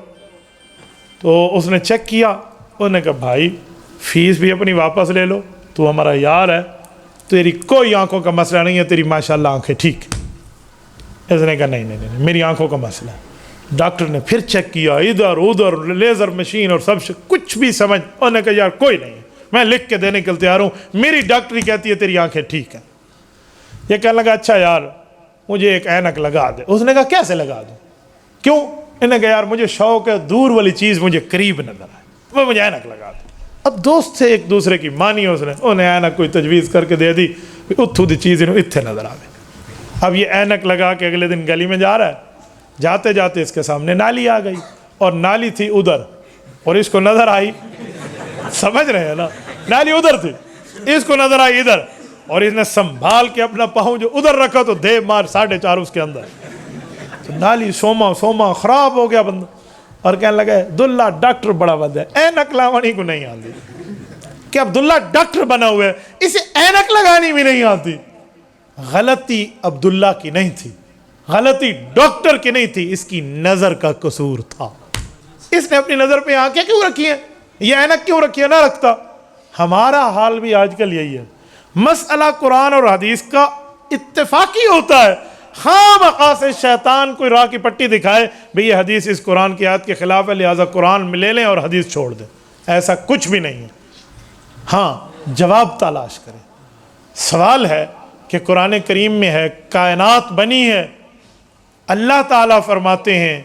تو اس نے چیک کیا، انہوں نے کہا بھائی فیس بھی اپنی واپس لے لو، تو ہمارا یار ہے، تیری کوئی آنکھوں کا مسئلہ نہیں ہے، تیری ماشاءاللہ آنکھیں ٹھیک۔ اس نے کہا نہیں میری آنکھوں کا مسئلہ ہے۔ ڈاکٹر نے پھر چیک کیا، ادھر ادھر لیزر مشین اور سب، کچھ بھی سمجھ، انہوں نے کہا یار کوئی نہیں، میں لکھ کے دینے کے لیے تیار ہوں، میری ڈاکٹری کہتی ہے تیری آنکھیں ٹھیک ہیں۔ یہ کہنے لگا اچھا یار مجھے ایک اینک لگا دے۔ اس نے کہا کیسے لگا دوں؟ کیوں؟ انہوں نے کہا یار مجھے شوق ہے دور والی چیز مجھے قریب نظر آئے، وہ مجھے اینک لگا دے۔ اب دوست سے ایک دوسرے کی مانی، اس نے انہیں اینک کوئی تجویز کر کے دے دی، اتھو دی چیز انہوں اتھے نظر آئے۔ اب یہ اینک لگا کے اگلے دن گلی میں جا رہا ہے، جاتے جاتے اس کے سامنے نالی آ گئی، اور نالی تھی ادھر اور اس کو نظر آئی، سمجھ رہے ہیں نا، نالی ادھر تھی، اس کو نظر آئی ادھر، اور اس نے سنبھال کے اپنا پاؤں جو ادھر رکھا تو دے مار 4.5 اس کے اندر، تو نالی سوما خراب ہو گیا بندہ، اور کہنے لگا عبداللہ ڈاکٹر بڑا بند ہے، اینک لاوانی کو نہیں آتی، کہ عبداللہ ڈاکٹر بنا ہوا ہے اسے اینک لگانی بھی نہیں آتی۔ غلطی عبداللہ کی نہیں تھی، غلطی ڈاکٹر کی نہیں تھی، اس کی نظر کا قصور تھا۔ اس نے اپنی نظر پہ آنکھیں کیوں رکھی ہیں، یہ اینک کیوں رکھی ہے، نہ رکھتا۔ ہمارا حال بھی آج کل یہی ہے، مسئلہ قرآن اور حدیث کا اتفاقی ہوتا ہے، خواہ مخواہ سے شیطان کوئی راہ کی پٹی دکھائے بھئی یہ حدیث اس قرآن کی آیت کے خلاف ہے لہٰذا قرآن میں لے لیں اور حدیث چھوڑ دیں، ایسا کچھ بھی نہیں ہے۔ ہاں جواب تلاش کریں۔ سوال ہے کہ قرآن کریم میں ہے کائنات بنی ہے، اللہ تعالیٰ فرماتے ہیں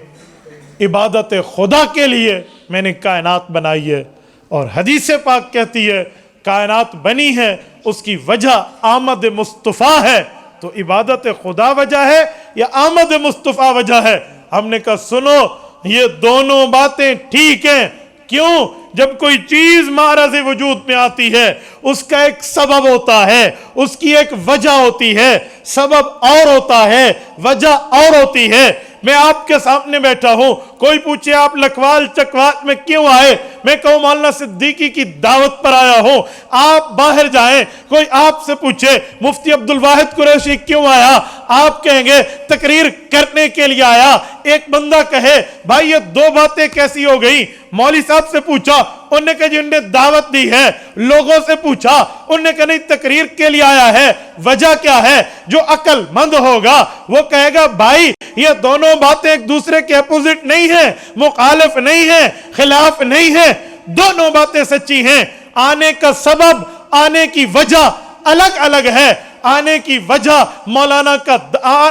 عبادت خدا کے لیے میں نے کائنات بنائی ہے، اور حدیث پاک کہتی ہے کائنات بنی ہے اس کی وجہ آمد مصطفیٰ ہے، تو عبادت خدا وجہ ہے یا آمد مصطفیٰ وجہ ہے؟ ہم نے کہا سنو یہ دونوں باتیں ٹھیک ہیں۔ کیوں؟ جب کوئی چیز معرض وجود میں آتی ہے اس کا ایک سبب ہوتا ہے، اس کی ایک وجہ ہوتی ہے، سبب اور ہوتا ہے وجہ اور ہوتی ہے۔ میں آپ کے سامنے بیٹھا ہوں، کوئی پوچھے آپ لکھوال چکوال میں کیوں آئے، میں کہوں مولانا صدیقی کی دعوت پر آیا ہوں۔ آپ باہر جائیں، کوئی آپ سے پوچھے مفتی عبدالواحد قریشی کیوں آیا، آپ کہیں گے تقریر کرنے کے لیے آیا۔ ایک بندہ کہے بھائی یہ دو باتیں کیسی ہو گئی، مولوی صاحب سے پوچھا، انہوں نے کہا جن نے دعوت دی ہے، لوگوں سے پوچھا، انہوں نے کہا نہیں تقریر کے لیے آیا ہے، وجہ کیا ہے؟ جو عقل مند ہوگا وہ کہے گا بھائی یہ دونوں باتیں ایک دوسرے کے اپوزٹ نہیں ہیں، مخالف نہیں ہیں، خلاف نہیں ہیں، دونوں باتیں سچی ہیں۔ آنے کا سبب، آنے کی وجہ الگ الگ ہے۔ آنے کی وجہ مولانا کا،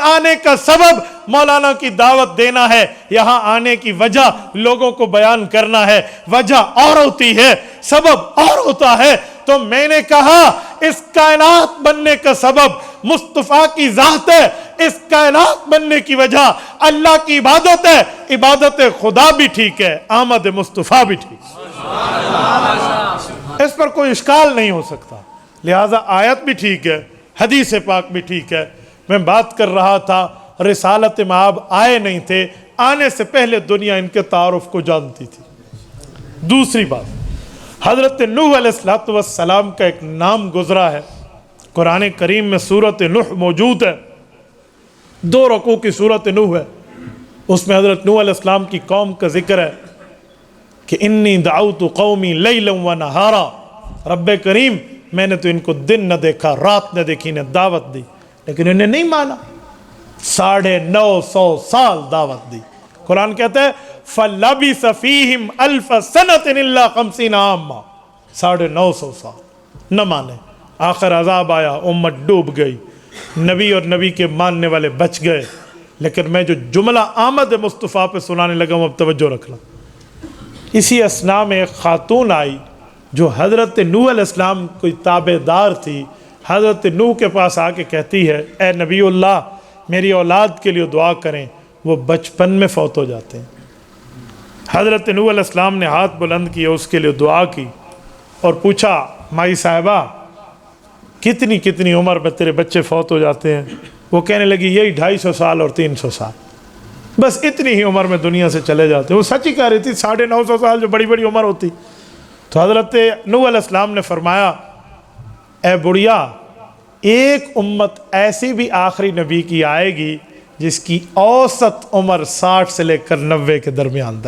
آنے کا سبب مولانا کی دعوت دینا ہے، یہاں آنے کی وجہ لوگوں کو بیان کرنا ہے، وجہ اور ہوتی ہے، سبب اور ہوتا ہے۔ تو میں نے کہا اس کائنات بننے کا سبب مصطفیٰ کی ذات ہے، اس کائنات بننے کی وجہ اللہ کی عبادت ہے، عبادت خدا بھی ٹھیک ہے، آمد مصطفیٰ بھی ٹھیک ہے، اس پر کوئی اشکال نہیں ہو سکتا۔ لہٰذا آیت بھی ٹھیک ہے، حدیث پاک بھی ٹھیک ہے۔ میں بات کر رہا تھا رسالت مآب آئے نہیں تھے، آنے سے پہلے دنیا ان کے تعارف کو جانتی تھی۔ دوسری بات، حضرت نوح علیہ السلام کا ایک نام گزرا ہے قرآن کریم میں، سورۃ نوح موجود ہے، 2 رکوع کی سورۃ نوح ہے، اس میں حضرت نوح علیہ السلام کی قوم کا ذکر ہے کہ انی دعوت قومی لیلا و نہارا، رب کریم میں نے تو ان کو دن نہ دیکھا رات نہ دیکھی، انہیں دعوت دی لیکن انہیں نہیں مانا، 950 سال دعوت دی۔ قرآن کہتا ہے فَلَبِثَ فِيهِمْ أَلْفَ سَنَةٍ إِلَّا 50 عَامًا، 950 سال نہ مانے، آخر عذاب آیا، امت ڈوب گئی، نبی اور نبی کے ماننے والے بچ گئے۔ لیکن میں جو جملہ آمد مصطفیٰ پہ سنانے لگا ہوں اب توجہ رکھنا۔ اسی اثناء میں ایک خاتون آئی جو حضرت نوح علیہ السلام کوئی تابع دار تھی، حضرت نوح کے پاس آ کے کہتی ہے اے نبی اللہ میری اولاد کے لیے دعا کریں، وہ بچپن میں فوت ہو جاتے ہیں۔ حضرت نوح علیہ السلام نے ہاتھ بلند کیا، اس کے لیے دعا کی اور پوچھا مائی صاحبہ کتنی کتنی عمر میں تیرے بچے فوت ہو جاتے ہیں؟ وہ کہنے لگی یہی 250 سال اور 300 سال، بس اتنی ہی عمر میں دنیا سے چلے جاتے ہیں۔ وہ سچ ہی کہہ رہی تھی، 950 سال جو بڑی بڑی عمر ہوتی۔ تو حضرت نوح علیہ السلام نے فرمایا اے بڑھیا، ایک امت ایسی بھی آخری نبی کی آئے گی جس کی اوسط عمر 60 سے لے کر 90 کے درمیان۔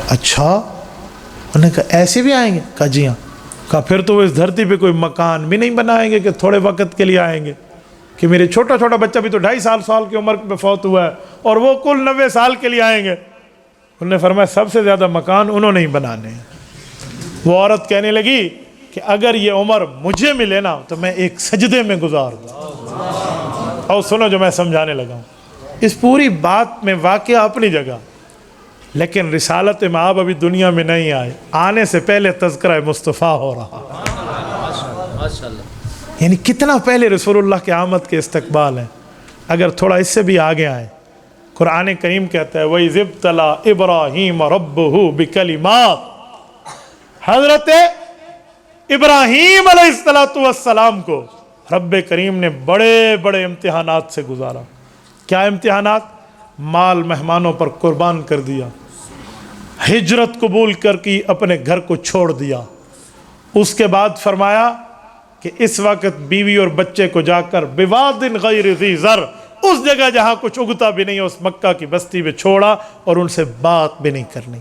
اچھا، انہوں نے کہا ایسے بھی آئیں گے؟ کہا جی ہاں۔ کہا پھر تو وہ اس دھرتی پہ کوئی مکان بھی نہیں بنائیں گے کہ تھوڑے وقت کے لیے آئیں گے، کہ میرے چھوٹا چھوٹا بچہ بھی تو 2.5 سال کی عمر پہ فوت ہوا ہے اور وہ کل 90 سال کے لیے آئیں گے۔ انہوں نے فرمایا سب سے زیادہ مکان انہوں نے ہی بنانے ہیں۔ وہ عورت کہنے لگی کہ اگر یہ عمر مجھے ملے نا تو میں ایک سجدے میں گزار دوں۔ اور سنو جو میں سمجھانے لگا ہوں، اس پوری بات میں واقعہ اپنی جگہ، لیکن رسالت مآب ابھی دنیا میں نہیں آئے، آنے سے پہلے تذکرہ مصطفیٰ ہو رہا، یعنی کتنا پہلے رسول اللہ کے آمد کے استقبال ہے۔ اگر تھوڑا اس سے بھی آگے آئے، قرآن کریم کہتا ہے وَإِذِ ابْتَلَىٰ إِبْرَاهِيمَ رَبُّهُ بِكَلِمَاتٍ، حضرت ابراہیم علیہ السلام کو رب کریم نے بڑے بڑے امتحانات سے گزارا۔ کیا امتحانات؟ مال مہمانوں پر قربان کر دیا، ہجرت قبول کر کی، اپنے گھر کو چھوڑ دیا۔ اس کے بعد فرمایا کہ اس وقت بیوی اور بچے کو جا کر بواد غیر ذی زر، اس جگہ جہاں کچھ اگتا بھی نہیں ہے، اس مکہ کی بستی میں چھوڑا اور ان سے بات بھی نہیں کرنی۔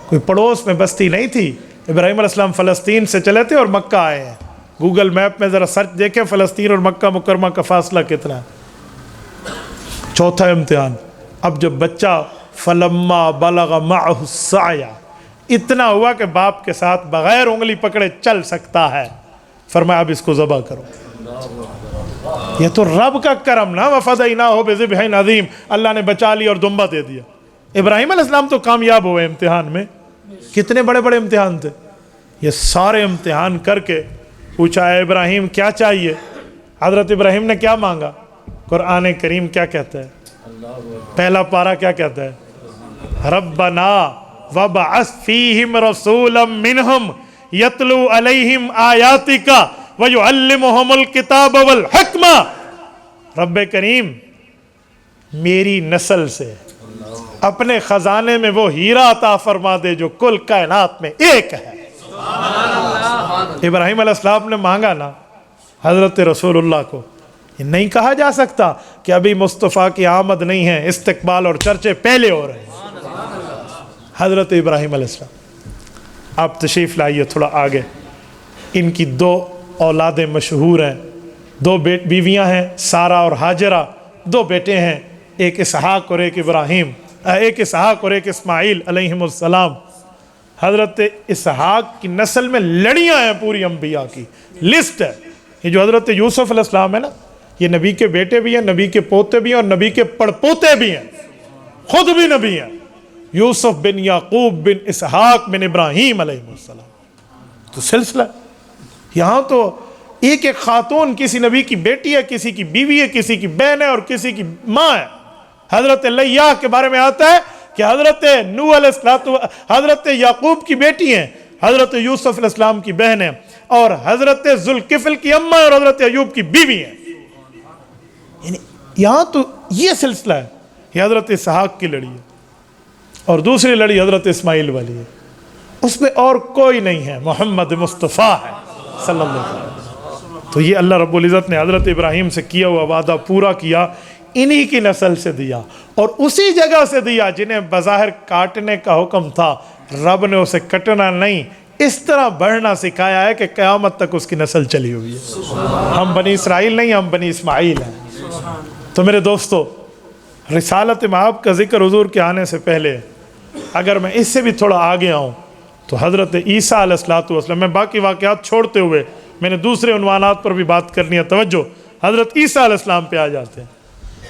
کوئی پڑوس میں بستی نہیں تھی۔ ابراہیم علیہ السلام فلسطین سے چلے تھے اور مکہ آئے ہیں۔ گوگل میپ میں ذرا سرچ دیکھیں فلسطین اور مکہ مکرمہ کا فاصلہ کتنا ہے۔ چوتھا امتحان، اب جب بچہ فلما بلغ معہ السعی، اتنا ہوا کہ باپ کے ساتھ بغیر انگلی پکڑے چل سکتا ہے، فرمایا اب اس کو ذبح کرو۔ یہ تو رب کا کرم نا، وفدیناہ بذبح عظیم، اللہ نے بچا لی اور دمبا دے دیا۔ ابراہیم علیہ السلام تو کامیاب ہوئے امتحان میں، کتنے بڑے بڑے امتحان تھے۔ یہ سارے امتحان کر کے پوچھا اے ابراہیم کیا چاہیے؟ حضرت ابراہیم نے کیا مانگا؟ قرآن کریم کیا کہتا ہے؟ پہلا پارہ کیا کہتا ہے؟ ربنا وابعث فیہم رسولا منہم یتلو علیہم آیاتک ویعلمہم الکتاب والحکمہ، رب کریم میری نسل سے اپنے خزانے میں وہ ہیرا عطا فرما دے جو کل کائنات میں ایک ہے۔ ابراہیم علیہ السلام نے مانگا نا حضرت رسول اللہ کو۔ یہ نہیں کہا جا سکتا کہ ابھی مصطفیٰ کی آمد نہیں ہے، استقبال اور چرچے پہلے ہو رہے ہیں۔ حضرت ابراہیم علیہ السلام، آپ تشریف لائیے تھوڑا آگے۔ ان کی 2 اولادیں مشہور ہیں، 2 بیویاں ہیں سارہ اور ہاجرہ، 2 بیٹے ہیں، ایک اسحاق اور ایک ابراہیم، ایک اسحاق اور ایک اسماعیل علیہم السلام۔ حضرت اسحاق کی نسل میں لڑیاں ہیں، پوری انبیاء کی لسٹ ہے۔ یہ جو حضرت یوسف علیہ السلام ہے نا، یہ نبی کے بیٹے بھی ہیں، نبی کے پوتے بھی ہیں اور نبی کے پڑپوتے بھی ہیں، خود بھی نبی ہیں۔ یوسف بن یعقوب بن اسحاق بن ابراہیم علیہ السلام، تو سلسلہ یہاں تو ایک ایک خاتون کسی نبی کی بیٹی ہے، کسی کی بیوی ہے، کسی کی بہن ہے اور کسی کی ماں ہے۔ حضرت لیہ کے بارے میں آتا ہے کہ حضرت نوح علیہ السلام حضرت یعقوب کی بیٹی ہیں، حضرت یوسف علیہ السلام کی بہن ہیں، اور حضرت ذوالکفل کی اماں اور حضرت ایوب کی بیوی ہیں۔ یعنی یہاں تو یہ سلسلہ ہے۔ یہ حضرت اسحاق کی لڑی ہے اور دوسری لڑی حضرت اسماعیل والی ہے، اس میں اور کوئی نہیں ہے، محمد مصطفیٰ ہے صلی اللہ علیہ وسلم۔ تو یہ اللہ رب العزت نے حضرت ابراہیم سے کیا ہوا وعدہ پورا کیا، انہی کی نسل سے دیا اور اسی جگہ سے دیا جنہیں بظاہر کاٹنے کا حکم تھا، رب نے اسے کٹنا نہیں، اس طرح بڑھنا سکھایا ہے کہ قیامت تک اس کی نسل چلی ہوئی ہے۔ ہم بنی اسرائیل نہیں، ہم بنی اسماعیل ہیں۔ تو میرے دوستو، رسالت مآب کا ذکر حضور کے آنے سے پہلے اگر میں اس سے بھی تھوڑا آگے آؤں تو حضرت عیسیٰ علیہ السلام، میں باقی واقعات چھوڑتے ہوئے میں نے دوسرے عنوانات پر بھی بات کرنی ہے، توجہ، حضرت عیسیٰ علیہ السلام پہ آ جاتے ہیں۔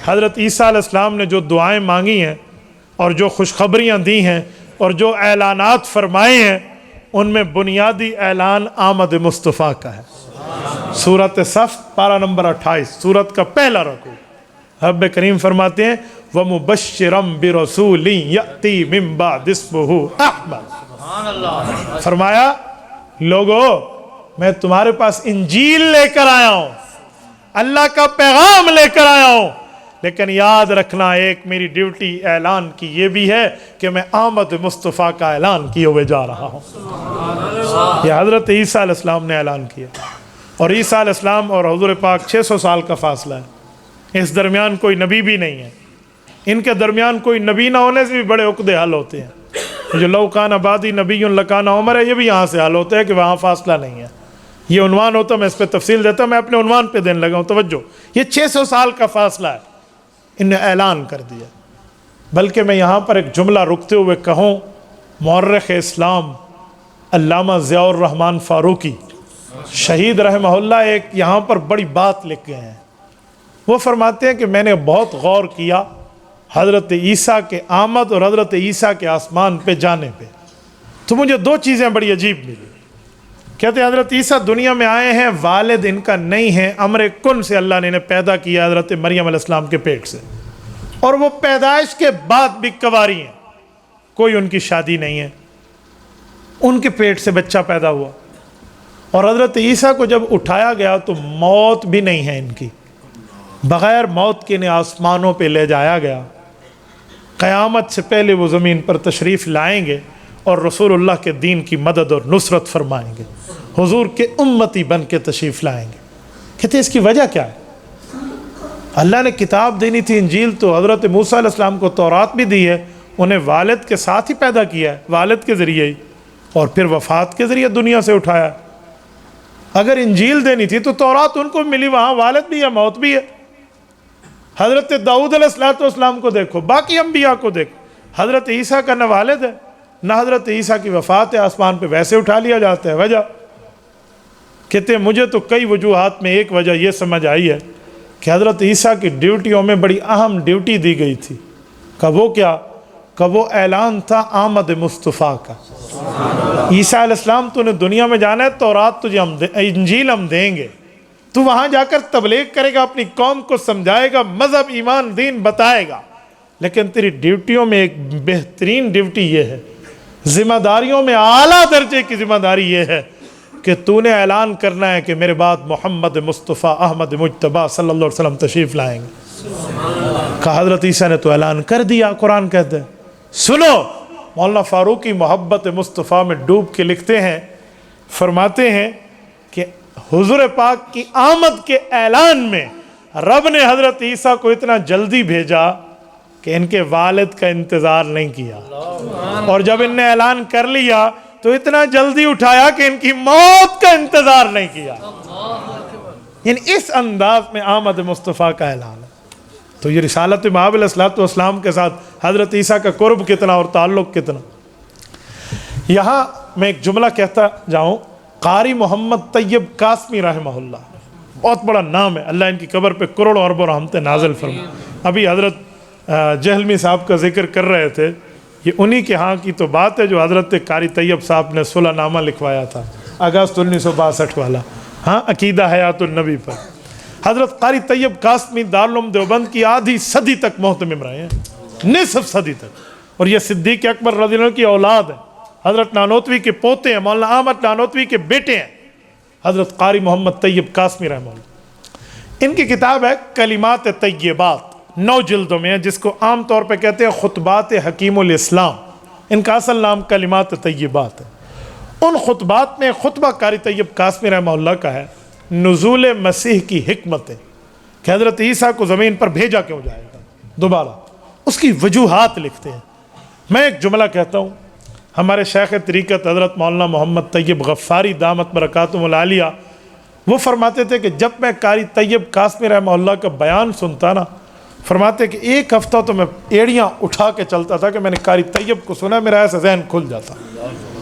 حضرت عیسیٰ علیہ السلام نے جو دعائیں مانگی ہیں اور جو خوشخبریاں دی ہیں اور جو اعلانات فرمائے ہیں، ان میں بنیادی اعلان آمد مصطفیٰ کا ہے۔ سورۃ صف پارہ نمبر 28، سورت کا پہلا رکوع، رب کریم فرماتے ہیں وَمُبَشِّرًا بِرَسُولٍ يَأْتِي مِن بَعْدِ اسْمُهُ أَحْمَدُ۔ فرمایا لوگو میں تمہارے پاس انجیل لے کر آیا ہوں، اللہ کا پیغام لے کر آیا ہوں، لیکن یاد رکھنا ایک میری ڈیوٹی اعلان کی یہ بھی ہے کہ میں آمد مصطفیٰ کا اعلان کیے ہوئے جا رہا ہوں۔ یہ حضرت عیسیٰ علیہ السلام نے اعلان کیا، اور عیسیٰ علیہ السلام اور حضور پاک 600 سال کا فاصلہ ہے، اس درمیان کوئی نبی بھی نہیں ہے، ان کے درمیان کوئی نبی نہ ہونے سے بھی بڑے عقدے حل ہوتے ہیں۔ جو لو کان بعدی نبی لکان عمر ہے، یہ بھی یہاں سے حل ہوتا ہے کہ وہاں فاصلہ نہیں ہے۔ یہ عنوان ہوتا، میں اس پہ تفصیل دیتا، میں اپنے عنوان پہ دینے لگا ہوں، توجہ، یہ 600 سال کا فاصلہ ہے، ان نے اعلان کر دیا۔ بلکہ میں یہاں پر ایک جملہ رکتے ہوئے کہوں، مورخ اسلام علامہ ضیاء الرحمن فاروقی شہید رحمہ اللہ ایک یہاں پر بڑی بات لکھ گئے ہیں۔ وہ فرماتے ہیں کہ میں نے بہت غور کیا حضرت عیسیٰ کے آمد اور حضرت عیسیٰ کے آسمان پہ جانے پہ، تو مجھے دو چیزیں بڑی عجیب ملی۔ کہتے ہیں حضرت عیسیٰ دنیا میں آئے ہیں، والد ان کا نہیں ہے، امر کن سے اللہ نے انہیں پیدا کیا حضرت مریم علیہ السلام کے پیٹ سے، اور وہ پیدائش کے بعد بھی کنواری ہیں، کوئی ان کی شادی نہیں ہے، ان کے پیٹ سے بچہ پیدا ہوا۔ اور حضرت عیسیٰ کو جب اٹھایا گیا تو موت بھی نہیں ہے ان کی، بغیر موت کے انہیں آسمانوں پہ لے جایا گیا، قیامت سے پہلے وہ زمین پر تشریف لائیں گے اور رسول اللہ کے دین کی مدد اور نصرت فرمائیں گے، حضور کے امتی بن کے تشریف لائیں گے۔ کہتے ہیں اس کی وجہ کیا ہے؟ اللہ نے کتاب دینی تھی انجیل، تو حضرت موسیٰ علیہ السلام کو تورات بھی دی ہے، انہیں والد کے ساتھ ہی پیدا کیا ہے، والد کے ذریعے ہی، اور پھر وفات کے ذریعے دنیا سے اٹھایا۔ اگر انجیل دینی تھی تو تورات ان کو ملی، وہاں والد بھی ہے، موت بھی ہے۔ حضرت داؤد علیہ السلام کو دیکھو، باقی انبیاء کو دیکھو، حضرت عیسیٰ کا نہ والد ہے نہ حضرت عیسیٰ کی وفات ہے، آسمان پہ ویسے اٹھا لیا جاتا ہے۔ وجہ کہتے ہیں مجھے تو کئی وجوہات میں ایک وجہ یہ سمجھ آئی ہے کہ حضرت عیسیٰ کی ڈیوٹیوں میں بڑی اہم ڈیوٹی دی گئی تھی، کہ وہ کیا؟ کہ وہ اعلان تھا آمد مصطفیٰ کا۔ عیسیٰ علیہ السلام تو نے دنیا میں جانا ہے، تورات تجھے انجیل ہم دیں گے، تو وہاں جا کر تبلیغ کرے گا، اپنی قوم کو سمجھائے گا، مذہب ایمان دین بتائے گا، لیکن تیری ڈیوٹیوں میں ایک بہترین ڈیوٹی یہ ہے، ذمہ داریوں میں اعلیٰ درجے کی ذمہ داری یہ ہے کہ تو نے اعلان کرنا ہے کہ میرے بعد محمد مصطفیٰ احمد مجتبیٰ صلی اللہ علیہ وسلم تشریف لائیں گے۔ کہا حضرت عیسیٰ نے تو اعلان کر دیا، قرآن کہتے ہیں۔ سنو، مولانا فاروقی محبت مصطفیٰ میں ڈوب کے لکھتے ہیں، فرماتے ہیں کہ حضور پاک کی آمد کے اعلان میں رب نے حضرت عیسیٰ کو اتنا جلدی بھیجا کہ ان کے والد کا انتظار نہیں کیا، اور جب ان نے اعلان کر لیا تو اتنا جلدی اٹھایا کہ ان کی موت کا انتظار نہیں کیا۔ یعنی اس انداز میں آمد مصطفیٰ کا اعلان ہے۔ تو یہ رسالت مآب علیہ السلام کے ساتھ حضرت عیسیٰ کا قرب کتنا اور تعلق کتنا۔ یہاں میں ایک جملہ کہتا جاؤں، قاری محمد طیب قاسمی رحمہ اللہ، بہت بڑا نام ہے، اللہ ان کی قبر پہ کروڑوں اربوں رحمتیں نازل فرمائے۔ ابھی حضرت جہلمی صاحب کا ذکر کر رہے تھے، یہ انہی کے ہاں کی تو بات ہے جو حضرت قاری طیب صاحب نے صلح نامہ لکھوایا تھا اگست 1962 والا، ہاں، عقیدہ حیات النبی پر۔ حضرت قاری طیب قاسمی دارالعلوم دیوبند کی آدھی صدی تک محتمم رہے ہیں، نصف صدی تک، اور یہ صدیق اکبر رضی اللہ عنہ کی اولاد ہے، حضرت نانوتوی کے پوتے ہیں، مولانا احمد نانوتوی کے بیٹے ہیں حضرت قاری محمد طیب قاسمی رحمہ اللہ۔ ان کی کتاب ہے کلمات طیبات، 9 جلدوں میں ہے، جس کو عام طور پہ کہتے ہیں خطبات حکیم الاسلام، ان کا اصل نام کلمات طیبات ہے۔ ان خطبات میں خطبہ قاری طیب قاسمی رحمہ اللہ کا ہے، نزول مسیح کی حکمت ہے، کہ حضرت عیسیٰ کو زمین پر بھیجا کیوں جائے گا دوبارہ، اس کی وجوہات لکھتے ہیں۔ میں ایک جملہ کہتا ہوں، ہمارے شیخ طریقت حضرت مولانا محمد طیب غفاری دامت برکاتہم العالیہ، وہ فرماتے تھے کہ جب میں قاری طیب قاسمی رحمہ اللہ کا بیان سنتا نا، فرماتے کہ ایک ہفتہ تو میں ایڑیاں اٹھا کے چلتا تھا کہ میں نے قاری طیب کو سنا، میرا ایسا ذہن کھل جاتا۔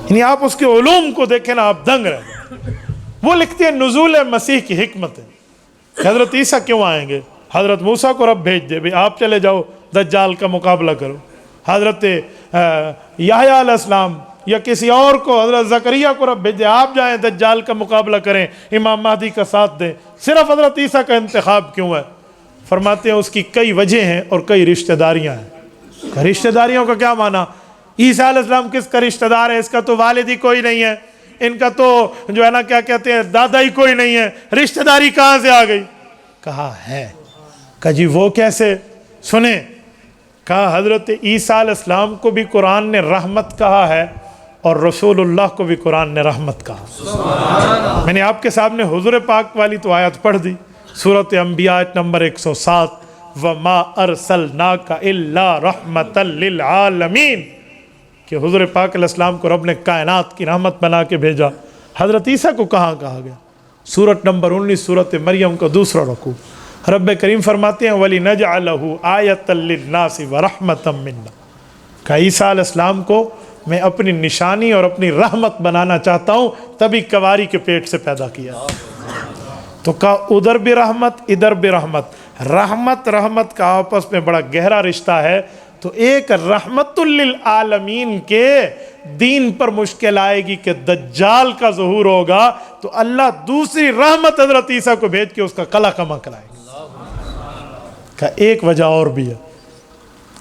یعنی آپ اس کے علوم کو دیکھیں نا، آپ دنگ رہے۔ وہ لکھتے ہیں نزول مسیح کی حکمت ہے کہ حضرت عیسیٰ کیوں آئیں گے، حضرت موسیٰ کو رب بھیج دے بھی آپ چلے جاؤ دجال کا مقابلہ کرو، حضرت یحییٰ علیہ السلام یا کسی اور کو، حضرت زکریا کو رب بھیج دے آپ جائیں دجال کا مقابلہ کریں، امام مہدی کا ساتھ دیں، صرف حضرت عیسیٰ کا انتخاب کیوں ہے؟ فرماتے ہیں اس کی کئی وجہ ہیں اور کئی رشتہ داریاں ہیں۔ رشتہ داریوں کا کیا معنی؟ عیسیٰ علیہ السلام کس کا رشتہ دار ہے؟ اس کا تو والد ہی کوئی نہیں ہے، ان کا تو جو ہے نا کیا کہتے ہیں دادا ہی کوئی نہیں ہے، رشتہ داری کہاں سے آ گئی؟ کہا ہے۔ کہا جی وہ کیسے؟ سنیں، کہا حضرت عیسیٰ علیہ السلام کو بھی قرآن نے رحمت کہا ہے اور رسول اللہ کو بھی قرآن نے رحمت کہا۔ میں نے آپ کے سامنے حضور پاک والی تو آیت پڑھ دی، سورۃ انبیاء نمبر 107، وَمَا أَرْسَلْنَاكَ إِلَّا رَحْمَةً لِلْعَالَمِينَ، کہ حضور پاک علیہ السلام کو رب نے کائنات کی رحمت بنا کے بھیجا۔ حضرت عیسیٰ کو کہاں کہا گیا؟ سورۃ نمبر 19 سورۃ مریم کا دوسرا رکوع، رب کریم فرماتے ہیں وَلِنَجْعَلَهُ آیَةً لِلنَّاسِ وَرَحْمَةً مِنَّا، کہ عیسیٰ علیہ السلام کو میں اپنی نشانی اور اپنی رحمت بنانا چاہتا ہوں، تبھی کواری کے پیٹ سے پیدا کیا۔ تو کہا ادھر بھی رحمت ادھر بھی رحمت، رحمت کا آپس میں بڑا گہرا رشتہ ہے۔ تو ایک رحمت للعالمین کے دین پر مشکل آئے گی کہ دجال کا ظہور ہوگا، تو اللہ دوسری رحمت حضرت عیسیٰ کو بھیج کے اس کا قلع کما کرائے گا۔ کہ ایک وجہ اور بھی ہے،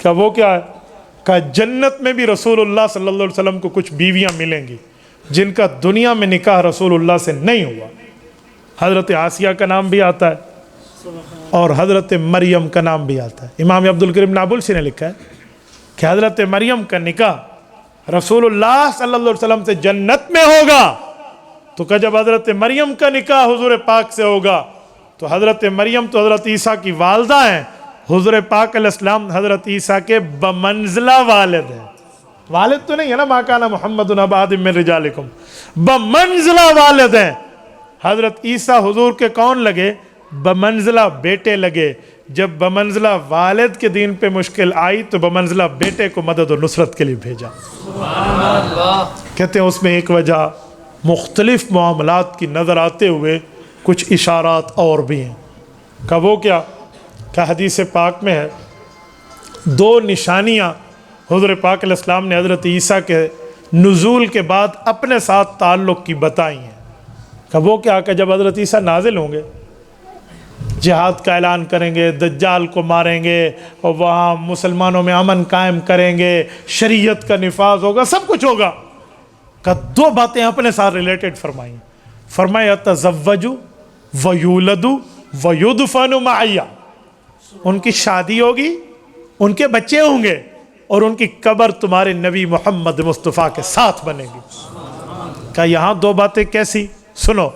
کہ وہ کیا ہے؟ کہ جنت میں بھی رسول اللہ صلی اللہ علیہ وسلم کو کچھ بیویاں ملیں گی جن کا دنیا میں نکاح رسول اللہ سے نہیں ہوا۔ حضرت آسیہ کا نام بھی آتا ہے اور حضرت مریم کا نام بھی آتا ہے۔ امام عبد الکریم نابلسی نے لکھا ہے کہ حضرت مریم کا نکاح رسول اللہ صلی اللہ علیہ وسلم سے جنت میں ہوگا، تو کہ جب حضرت مریم کا نکاح حضور پاک سے ہوگا تو حضرت مریم تو حضرت عیسیٰ کی والدہ ہیں، حضور پاک علیہ السلام حضرت عیسیٰ کے بمنزلہ والد ہیں۔ والد تو نہیں ہے نا، ما کان محمد ابا احد من رجالکم، بمنزلہ والد ہیں۔ حضرت عیسیٰ حضور کے کون لگے؟ بمنزلہ بیٹے لگے۔ جب بمنزلہ والد کے دین پہ مشکل آئی تو بمنزلہ بیٹے کو مدد و نصرت کے لیے بھیجا۔ کہتے ہیں اس میں ایک وجہ مختلف معاملات کی نظر آتے ہوئے کچھ اشارات اور بھی ہیں۔ کہ وہ کیا؟ کہ حدیث پاک میں ہے دو نشانیاں حضور پاک علیہ السلام نے حضرت عیسیٰ کے نزول کے بعد اپنے ساتھ تعلق کی بتائی ہیں۔ کہ وہ کیا؟ کہ جب حضرت عیسیٰ نازل ہوں گے، جہاد کا اعلان کریں گے، دجال کو ماریں گے اور وہاں مسلمانوں میں امن قائم کریں گے، شریعت کا نفاذ ہوگا، سب کچھ ہوگا۔ کہ دو باتیں اپنے ساتھ ریلیٹڈ فرمائیں۔ فرمایا تزوج ویولد ویدفن معی، ان کی شادی ہوگی، ان کے بچے ہوں گے اور ان کی قبر تمہارے نبی محمد مصطفیٰ کے ساتھ بنے گی۔ کہ یہاں دو باتیں کیسی؟ سنو،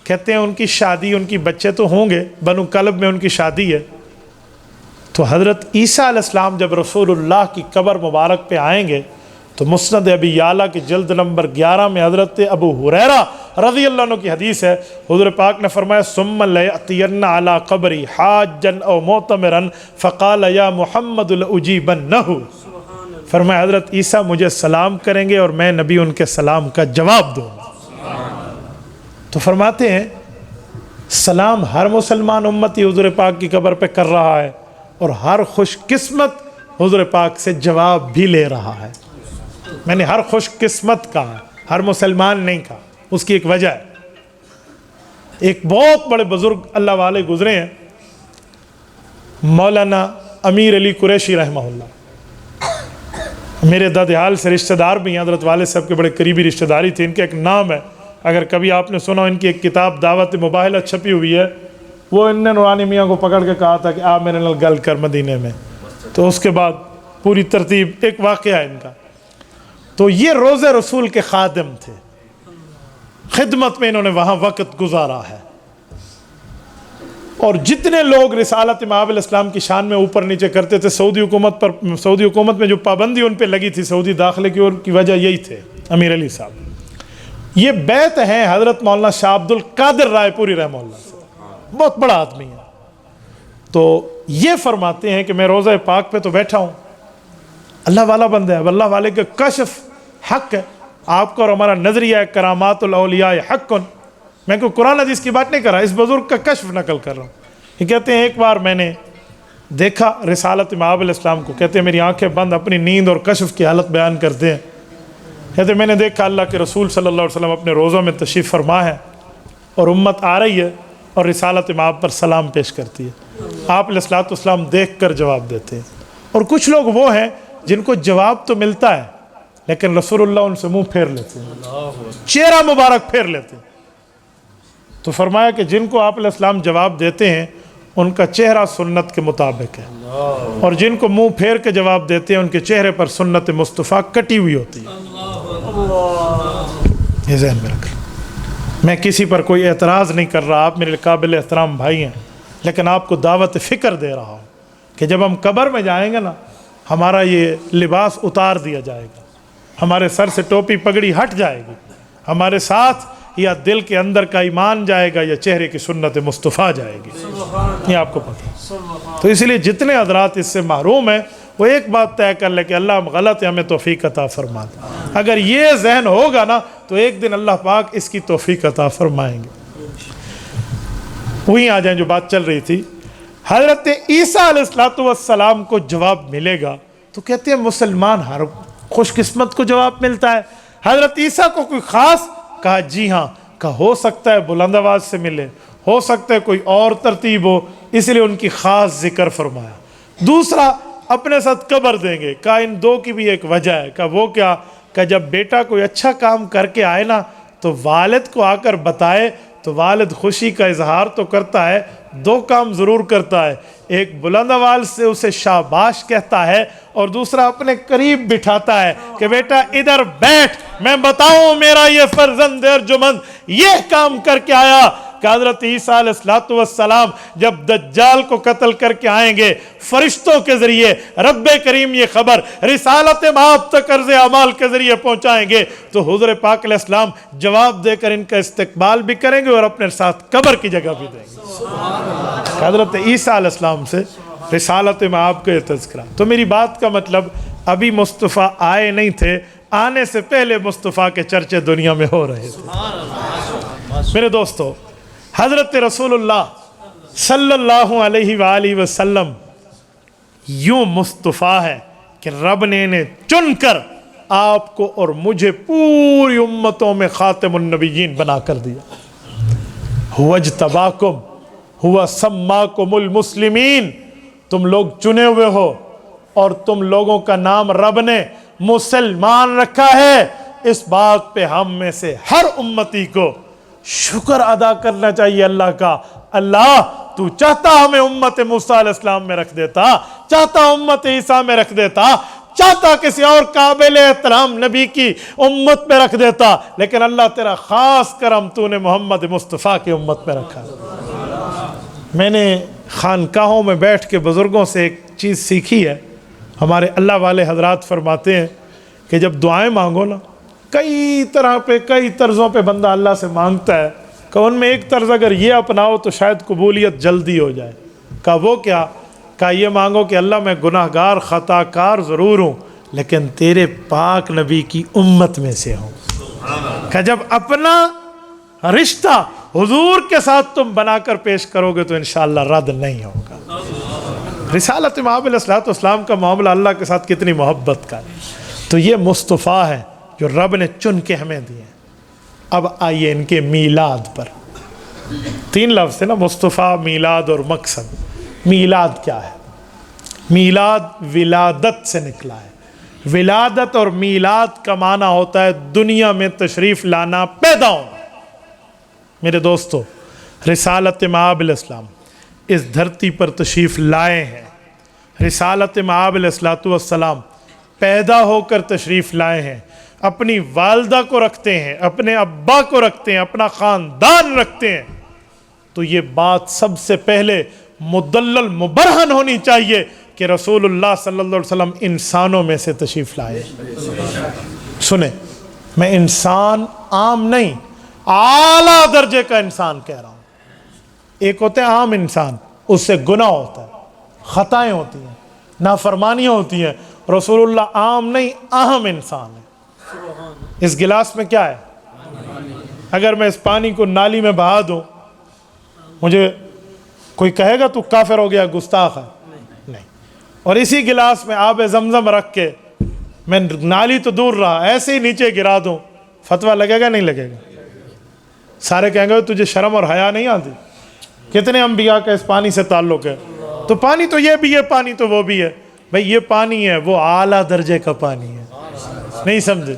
کہتے ہیں ان کی شادی، ان کی بچے تو ہوں گے، بنو کلب میں ان کی شادی ہے، تو حضرت عیسیٰ علیہ السلام جب رسول اللہ کی قبر مبارک پہ آئیں گے تو مسند ابی یعلا کی جلد نمبر 11 میں حضرت ابو ہریرہ رضی اللہ عنہ کی حدیث ہے، حضور پاک نے فرمایا ثم لیأتین علی قبری حاجا او معتمرا فقال یا محمد لاجیبنہ، فرمایا حضرت عیسیٰ مجھے سلام کریں گے اور میں نبی ان کے سلام کا جواب دوں گا۔ تو فرماتے ہیں سلام ہر مسلمان امتی حضور پاک کی قبر پہ کر رہا ہے اور ہر خوش قسمت حضور پاک سے جواب بھی لے رہا ہے۔ میں نے ہر خوش قسمت کہا، ہر مسلمان نہیں کہا، اس کی ایک وجہ ہے۔ ایک بہت بڑے بزرگ اللہ والے گزرے ہیں، مولانا امیر علی قریشی رحمہ اللہ، میرے دادیال سے رشتہ دار بھی ہیں، حضرت والد صاحب کے بڑے قریبی رشتہ داری تھے۔ ان کا ایک نام ہے، اگر کبھی آپ نے سنا، ان کی ایک کتاب دعوت مباہلہ چھپی ہوئی ہے، وہ ان نے نورانی میاں کو پکڑ کے کہا تھا کہ آپ میرے نال گل کر مدینے میں، تو اس کے بعد پوری ترتیب ایک واقعہ ہے ان کا۔ تو یہ روزہ رسول کے خادم تھے، خدمت میں انہوں نے وہاں وقت گزارا ہے، اور جتنے لوگ رسالت مآب علیہ السلام کی شان میں اوپر نیچے کرتے تھے، سعودی حکومت میں جو پابندی ان پہ لگی تھی سعودی داخلے کی، ان کی وجہ یہی تھے امیر علی صاحب۔ یہ بیت ہیں حضرت مولانا شاہ عبد القادر رائے پوری رحمہ اللہ سے، بہت بڑا آدمی ہے۔ تو یہ فرماتے ہیں کہ میں روضہ پاک پہ تو بیٹھا ہوں، اللہ والا بندہ ہے، اللہ والے کا کشف حق ہے، آپ کا اور ہمارا نظریہ ہے کرامات الاولیاء حق۔ میں کوئی قرآن حدیث کی بات نہیں کر رہا، اس بزرگ کا کشف نقل کر رہا ہوں۔ یہ کہتے ہیں ایک بار میں نے دیکھا رسالت مآب علیہ السلام کو، کہتے ہیں میری آنکھیں بند، اپنی نیند اور کشف کی حالت بیان کرتے ہیں، کہتے ہیں میں نے دیکھا اللہ کے رسول صلی اللہ علیہ وسلم اپنے روزوں میں تشریف فرما ہے اور امت آ رہی ہے، اور رسالت مآب پر سلام پیش کرتی ہے، آپ علیہ الصلوۃ والسلام دیکھ کر جواب دیتے ہیں۔ اور کچھ لوگ وہ ہیں جن کو جواب تو ملتا ہے لیکن رسول اللہ ان سے منہ پھیر لیتے ہیں، چہرہ مبارک پھیر لیتے ہیں۔ تو فرمایا کہ جن کو آپ علیہ السلام جواب دیتے ہیں ان کا چہرہ سنت کے مطابق ہے، اور جن کو منہ پھیر کے جواب دیتے ہیں ان کے چہرے پر سنت مصطفیٰ کٹی ہوئی ہوتی ہے۔ یہ ذہن میں رکھ لیں۔ میں کسی پر کوئی اعتراض نہیں کر رہا، آپ میرے قابل احترام بھائی ہیں، لیکن آپ کو دعوت فکر دے رہا ہوں کہ جب ہم قبر میں جائیں گے نا، ہمارا یہ لباس اتار دیا جائے گا، ہمارے سر سے ٹوپی پگڑی ہٹ جائے گی، ہمارے ساتھ یا دل کے اندر کا ایمان جائے گا یا چہرے کی سنت مصطفیٰ جائے گی، یہ آپ کو پتہ ہے۔ تو اس لیے جتنے حضرات اس سے محروم ہیں وہ ایک بات طے کر لے کہ اللہ غلط ہے، ہمیں توفیق عطا فرما دے۔ اگر یہ ذہن ہوگا نا تو ایک دن اللہ پاک اس کی توفیق عطا فرمائیں گے۔ وہیں آ جائیں جو بات چل رہی تھی، حضرت عیسیٰ علیہ السلام کو جواب ملے گا تو کہتے ہیں مسلمان ہر خوش قسمت کو جواب ملتا ہے، حضرت عیسیٰ کو کوئی خاص؟ کہا جی ہاں، کہا ہو سکتا ہے بلند آواز سے ملے، ہو سکتا ہے کوئی اور ترتیب ہو، اس لیے ان کی خاص ذکر فرمایا۔ دوسرا اپنے ساتھ قبر دیں گے، کہا ان دو کی بھی ایک وجہ ہے، کہا وہ کیا؟ کہ جب بیٹا کوئی اچھا کام کر کے آئے نا تو والد کو آ کر بتائے تو والد خوشی کا اظہار تو کرتا ہے، دو کام ضرور کرتا ہے، ایک بلند آواز سے اسے شاباش کہتا ہے اور دوسرا اپنے قریب بٹھاتا ہے کہ بیٹا ادھر بیٹھ، میں بتاؤں میرا یہ فرزند ارجمند یہ کام کر کے آیا۔ کہ حضرت عیسیٰ علیہ السلام جب دجال کو قتل کر کے آئیں گے، فرشتوں کے ذریعے رب کریم یہ خبر رسالت مآب تک عرض اعمال کے ذریعے پہنچائیں گے تو حضور پاک علیہ السلام جواب دے کر ان کا استقبال بھی کریں گے اور اپنے ساتھ قبر کی جگہ بھی دیں گے۔ حضرت عیسیٰ علیہ السلام سے رسالت مآب کا تذکرہ۔ تو میری بات کا مطلب ابھی مصطفیٰ آئے نہیں تھے، آنے سے پہلے مصطفیٰ کے چرچے دنیا میں ہو رہے تھے۔ میرے دوستو، حضرت رسول اللہ صلی اللہ علیہ وآلہ وسلم یوں مصطفیٰ ہے کہ رب نے انہیں چن کر آپ کو اور مجھے پوری امتوں میں خاتم النبیین بنا کر دیا۔ هو اجتباکم هو سماکم المسلمین، تم لوگ چنے ہوئے ہو اور تم لوگوں کا نام رب نے مسلمان رکھا ہے۔ اس بات پہ ہم میں سے ہر امتی کو شکر ادا کرنا چاہیے اللہ کا۔ اللہ تو چاہتا ہمیں امت موسیٰ علیہ السلام میں رکھ دیتا، چاہتا امت عیسیٰ میں رکھ دیتا، چاہتا کسی اور قابل احترام نبی کی امت میں رکھ دیتا، لیکن اللہ تیرا خاص کرم تو نے محمد مصطفیٰ کی امت میں رکھا۔ میں نے خانقاہوں میں بیٹھ کے بزرگوں سے ایک چیز سیکھی ہے، ہمارے اللہ والے حضرات فرماتے ہیں کہ جب دعائیں مانگو نا، کئی طرح پہ کئی طرزوں پہ بندہ اللہ سے مانگتا ہے، کہ ان میں ایک طرز اگر یہ اپناؤ تو شاید قبولیت جلدی ہو جائے۔ کہا وہ کیا؟ کہا یہ مانگو کہ اللہ میں گناہ گار خطا کار ضرور ہوں لیکن تیرے پاک نبی کی امت میں سے ہوں۔ کہ جب اپنا رشتہ حضور کے ساتھ تم بنا کر پیش کرو گے تو انشاءاللہ رد نہیں ہوگا۔ رسالت مآب علیہ السلام کا معاملہ اللہ کے ساتھ کتنی محبت کا ہے۔ تو یہ مصطفیٰ ہے جو رب نے چن کے ہمیں دیے۔ اب آئیے ان کے میلاد پر، تین لفظ ہے نا، مصطفیٰ، میلاد اور مقصد۔ میلاد کیا ہے؟ میلاد ولادت سے نکلا ہے۔ ولادت اور میلاد کا معنی ہوتا ہے دنیا میں تشریف لانا، پیدا ہونا۔ میرے دوستو، رسالت مآب علیہ السلام اس دھرتی پر تشریف لائے ہیں۔ رسالت مآب علیہ السلام پیدا ہو کر تشریف لائے ہیں، اپنی والدہ کو رکھتے ہیں، اپنے ابا کو رکھتے ہیں، اپنا خاندان رکھتے ہیں۔ تو یہ بات سب سے پہلے مدلل مبرہن ہونی چاہیے کہ رسول اللہ صلی اللہ علیہ وسلم انسانوں میں سے تشریف لائے۔ سنیں، میں انسان عام نہیں، اعلیٰ درجے کا انسان کہہ رہا ہوں۔ ایک ہوتا ہے عام انسان، اس سے گناہ ہوتا ہے، خطائیں ہوتی ہیں، نافرمانیاں ہوتی ہیں۔ رسول اللہ عام نہیں، اہم انسان ہے۔ اس گلاس میں کیا ہے؟ اگر میں اس پانی کو نالی میں بہا دوں، مجھے کوئی کہے گا تو کافر ہو گیا، گستاخ ہے؟ نہیں۔ اور اسی گلاس میں آب زمزم رکھ کے میں نالی تو دور رہا، ایسے ہی نیچے گرا دوں، فتویٰ لگے گا نہیں لگے گا؟ سارے کہیں گے تجھے شرم اور حیا نہیں آتی؟ کتنے انبیاء کا اس پانی سے تعلق ہے؟ تو پانی تو یہ بھی ہے، پانی تو وہ بھی ہے. بھئی یہ پانی ہے، وہ اعلیٰ درجے کا پانی ہے. نہیں سمجھے؟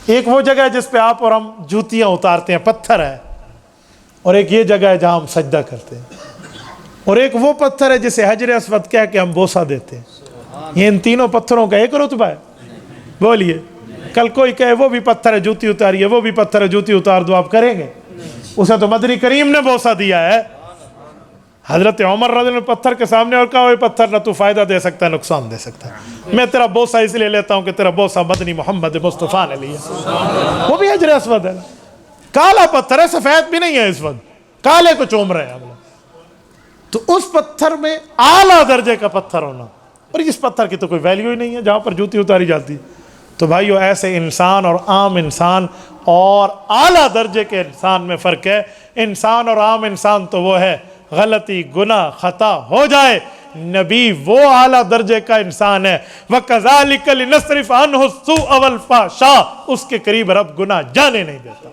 ایک وہ جگہ ہے جس پہ آپ اور ہم جوتیاں اتارتے ہیں، پتھر ہے، اور ایک یہ جگہ ہے جہاں ہم سجدہ کرتے ہیں، اور ایک وہ پتھر ہے جسے حجر اسود کہہ کے ہم بوسہ دیتے ہیں. یہ ان تینوں پتھروں کا ایک رتبہ ہے. بولیے، کل کوئی کہے وہ بھی پتھر ہے جوتی اتاریے، وہ بھی پتھر ہے جوتی اتار دو، آپ کریں گے؟ اسے تو مدنی کریم نے بوسہ دیا ہے. حضرت عمر رضی اللہ عنہ پتھر کے سامنے اور کہا وہ پتھر نہ تو فائدہ دے سکتا ہے نقصان دے سکتا ہے، میں تیرا بوسہ اس لیے لیتا ہوں کہ تیرا بوسہ مدنی محمد مصطفیٰ نے لیا. وہ بھی حجر اسود ہے، کالا پتھر ہے، سفید بھی نہیں ہے اس وقت، کالے کو چوم رہے ہیں. تو اس پتھر میں اعلیٰ درجے کا پتھر ہونا، اور اس پتھر کی تو کوئی ویلیو ہی نہیں ہے جہاں پر جوتی اتاری جاتی. تو بھائیو، ایسے انسان اور عام انسان اور اعلیٰ درجے کے انسان میں فرق ہے. انسان اور عام انسان تو وہ ہے غلطی گناہ خطا ہو جائے، نبی وہ اعلیٰ درجے کا انسان ہے. وَكَذَلِكَ لِنَصْرِفَ عَنْهُ السُّوءَ وَالْفَحْشَاءَ، اس کے قریب رب گناہ جانے نہیں دیتا.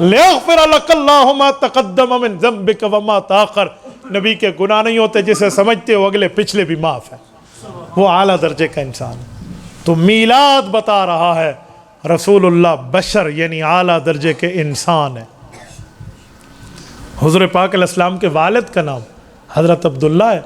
لِيَغْفِرَ لَكَ اللَّهُ مَا تَقَدَّمَ مِنْ ذَنْبِكَ وَمَا تَأَخَّرَ. نبی کے گناہ نہیں ہوتے، جسے سمجھتے ہو اگلے پچھلے بھی معاف ہے. وہ اعلیٰ درجے کا انسان ہے. تو میلاد بتا رہا ہے رسول اللہ بشر یعنی اعلیٰ درجے کے انسان ہے. حضور پاک علیہ السلام کے والد کا نام حضرت عبداللہ ہے،